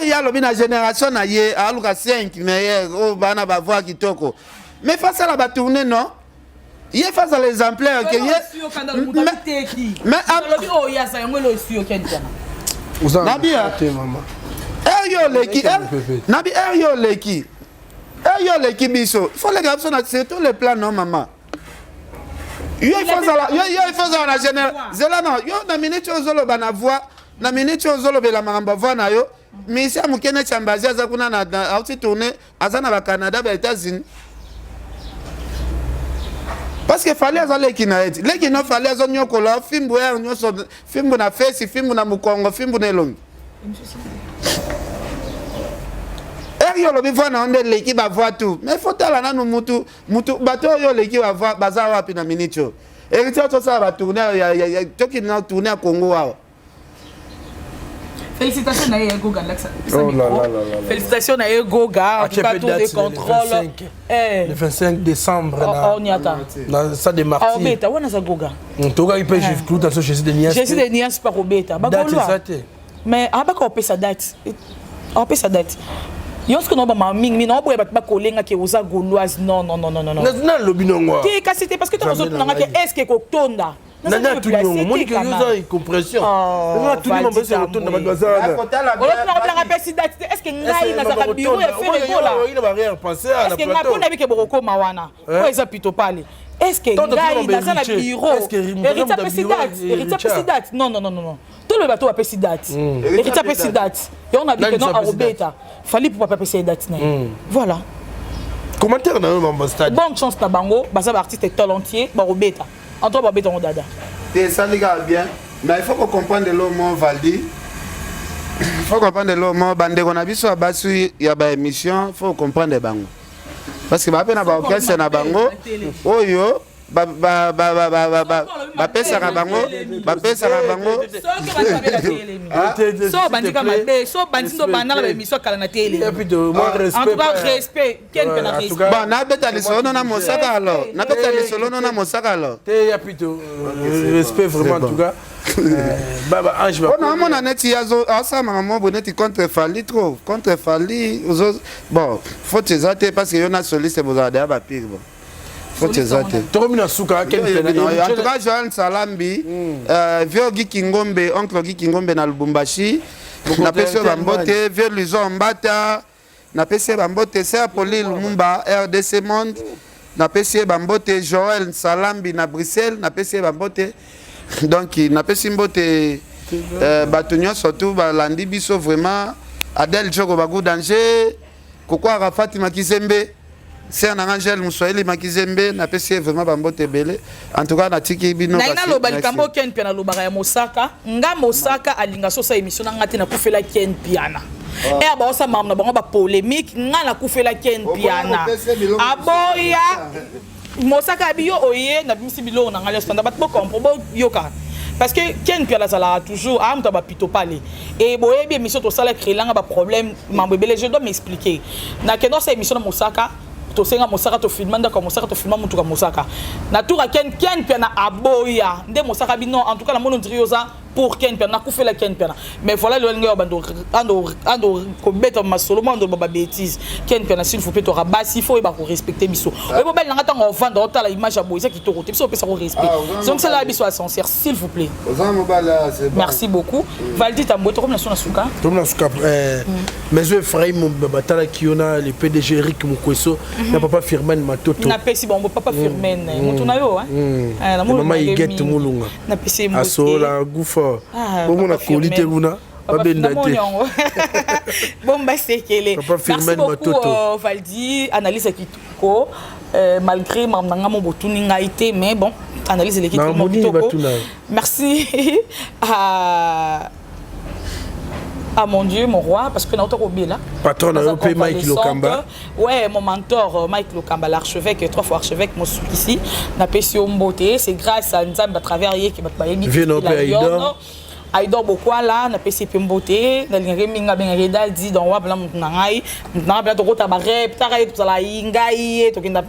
Il y a une génération qui a 5 mais bana ba voix qui toko. Mais face à la tournée non. Il y a face à l'exemplaire que mais oh il y a ça ngolo sur Kenya. Nabia maman. Nabi leki biso. Il faut les garçons sur tous les plans non maman. Il faut la génération. Zela non, yo na minute ozolo bana voix, na minute ozolo bela maramba voix na yo. Mais si on a chambazi à Zakuna a aussi tourné à Zana Canada et États-Unis. Parce qu'il fallait aller qui n'a été. Les qui n'ont fallait aller au Kola, film boire, film na face, film na Mukongo, film na long. Yo le bivouac na onde l'équipe va voir tout. Mais faut aller là nous mutu bateau yo l'équipe va voir bazar wapi na minute. Et tout ça va tourner il y a tout qui n'a tourné à Congo. Félicitations à Goga. Félicitations à Goga. En tout cas, tout les contrôles. Le 25 décembre. On y attend. Dans ça de Martin. Ah, Obeta, où est-ce Goga? En tout cas, il peut jouer clou dans ce Jésus de Nias. Jésus de Nias par Obeta. Mais ah bah on peut sa date. On peut sa date. Yons que non ba ming non boye ba kolenga ke oza gauloise non. Non lobinongwa. Qui parce que tu as besoin de est-ce que ko tonda. Nana tout le monde Monique Yoza une compression. Nana tout le monde va se retourner dans bazar. Est-ce que ngai na za bureau ya faire écola? Il va rien penser à la plateau. Est-ce que ngakona bike boroko mawana? Ko eza plutôt parler. Est-ce que ngai na za bureau? Héritier Pesidat. Non. Tout le bateau a Pesidat. Héritier Pesidat. Et on a dit que non à Robeta. Fallait pour pas Pesidat. Voilà. Commentaire dans le stade. Bonne chance na bango, basa artiste talentier, ba Robeta. Entre Robeta on dada. Ça les gars bien. Mais il faut qu'on comprenne de l'homme Valdi. Il faut comprendre l'homme bande qu'on a vu sur base il y a ba émission, il faut comprendre bango. Parce que ba pe na ba orchestre na bango. Oyo ba pesa na bango. So bandika mabe, so bandindo banala ba émission kala na télé. Et puis de moi respect. En tout cas respect, quel que na respect. Bon, na beta les solo na mosaka alors. Na beta les solo na mosaka alors. Et puis de respect vraiment en tout cas. Baba Ange va. On a net yazo ça maman bonnet contre Fali trop. Contre Fali bon, faut te zater parce que y en a soliste vous avez ba pire bon. Faut te zater. Toromina suka ken en tout cas Joël Salambi vieux Guy Kingombe, oncle Guy Kingombe na Lubumbashi. Na pese bambote, vieux Lison Mbata. Na pese bambote c'est Apolli Lumumba RDC Monde. Na pese bambote Joël Salambi na Bruxelles, na pese bambote. Donc il n'a pas si mbote Batonio surtout balandi biso vraiment Adel Djoko bagou danger Kokwa Rafati Makizembe c'est un Angel Moussoeli Makizembe n'a pas si vraiment bambote belé en tout cas na tiki bino na ina lo balikambo ken piana lo bara ya Mosaka nga Mosaka alinga so sa émission na ngati na kufela ken piana et ba osa mamna bango ba polémique nga na kufela ken piana aboya Mosaka biyo oye na bimisi bilo na ngale standard bat bo comprendre yoka parce que ken piala sala toujours am to ba pito parler et boye bien mission to sala créer ba problème mambebele je dois m'expliquer na keno sa émission na Mosaka to senga Mosaka to filmanda comme Mosaka to filma mutu ka Mosaka na tour ken piana aboya nde Mosaka bino en tout cas la mono driosa pour ken piana kufela ken piana mais voilà le ngeo bando ando ko beto masolo mando baba bêtise ken piana s'il faut to rabasi il faut ba ko respecter biso et bo bel nga tango vendre autant la image ya boisa qui to ko biso pesa ko respect donc c'est là biso sincère s'il vous plaît merci beaucoup Valdi tambo to comme na sona suka mais je Ephraim batala kiona le PDG Eric Mukweso na papa Firmin Matoto na pesi bon papa Firmin mutu na yo na mama Iget Mulunga na pesi mo asola gufa bon na qualité una bon bah c'est qu'elle merci beaucoup Valdi analyse kitoko malgré mamanga mo botuni ngaité mais bon analyse l'équipe merci à mon Dieu, mon roi, parce que notre roi là. Patron de Mike Lokamba. Ouais, mon mentor Mike Lokamba, l'archevêque, 3 fois archevêque, moi ici, n'a pas si beauté. C'est grâce à Nzamba à travers qui m'a payé. Aïdor beaucoup là, n'a pas si beauté. Dans les reminga bien reda dit dans wabla mutnangai, mutnanga to kota barep, tarai to la ingai, to kinda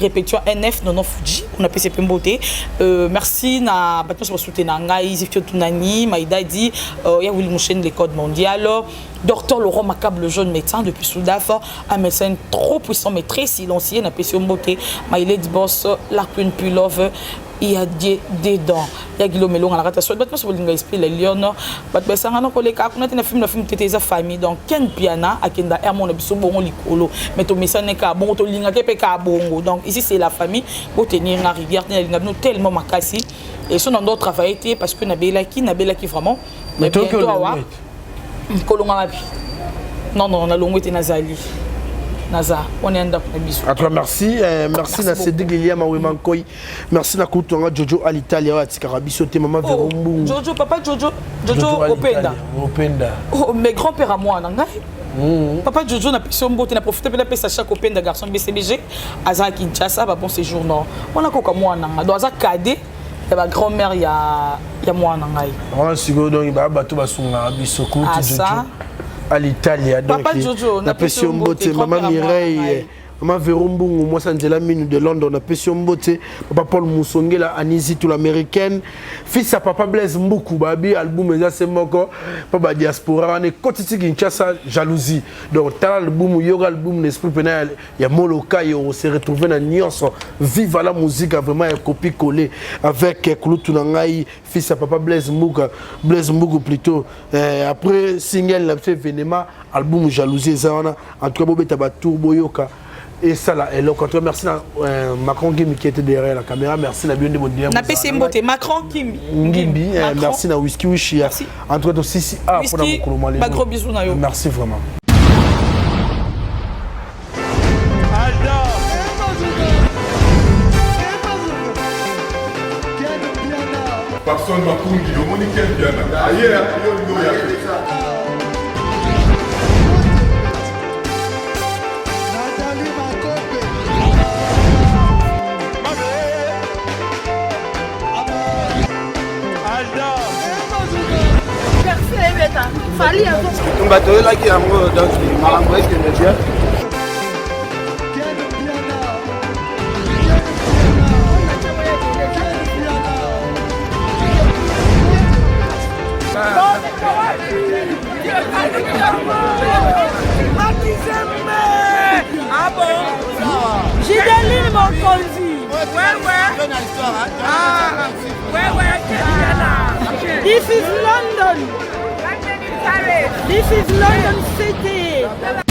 répétition NF non Fuji, on a pas si beauté. Merci na battu sur soutenir ngai, zifio tunani, maïda dit ya voulu mon chaîne les codes mondiaux. Docteur Laurent Macable, jeune médecin depuis Soudaf, un médecin trop puissant mais très silencieux, n'a pas si beauté. Maïlé dit boss, la queen pulove. Il y a des dents. Il y a Guillaume Melon à la ratation. Je vais vous expliquer les lions. Je vais vous expliquer un film de ta famille. Donc, Ken Piana, à Kenda Hermon, et bon licolo. Mais ton message n'est qu'à bon, ton ligne à bongo. Donc, ici, c'est la famille. Pour tenir la rivière, nous tellement macassi. Et son nom d'autre travail était parce que Nabela qui vraiment. Mais toi, que non, on a l'ongoué Nazali. Naza, on est en train merci, merci na Cédric Liliam Awemankoy, merci na Koutonga Jojo Alitalia Atikarabiso te maman Verombu. Jojo papa Jojo Openda. Oh mes grands-pères à moi nangai. Papa Jojo n'a pas son beauté, n'a profité de la paix à chaque Openda garçon BCBG, Aza Kinshasa va bon séjour non. On a quoi moi nanga, dans Aza cadet. Et ma grand-mère y a moi nangai. On sigo donc il va bateau basunga bisoko Jojo. À l'Italie, donc Papa Jojo, na passion beauté, maman Mireille, Maman Verombungu, moi, c'est Angela Minu de London, on a Pession Mbote, Papa Paul Moussongela, Anisi, tout l'américaine. Fils à Papa Blaise Mboukou, Babi, album, c'est Moko, Papa Diaspora, on est Kotiti Kinshasa, Jalousie. Donc, t'as l'album, il y aura l'album, l'esprit pénal, il y a Moloka, on s'est retrouvé dans Nyons, vive la musique, vraiment, un copie-collé avec Kouloutou Nangaï, fils à Papa Blaise Mboukou plutôt. Après, single, la fait Venema, album Jalousie, en tout cas, Bobé Tabatou, Boyoka. Et ça là, et donc, merci à Macron Gimbi qui était derrière la caméra, merci à Bionde Bondier. Macron Gimbi, merci à Whisky Wishi. En tout cas, aussi, gros bisous. Merci vraiment. Personne m'a conduit, au monde qui est bien. Ailleurs, il y a On va te là qui a un mot dans le malamboy qui est bien. Ah bon? J'ai des mon conduit. Ouais. Ah, ouais. This is London. This is London City.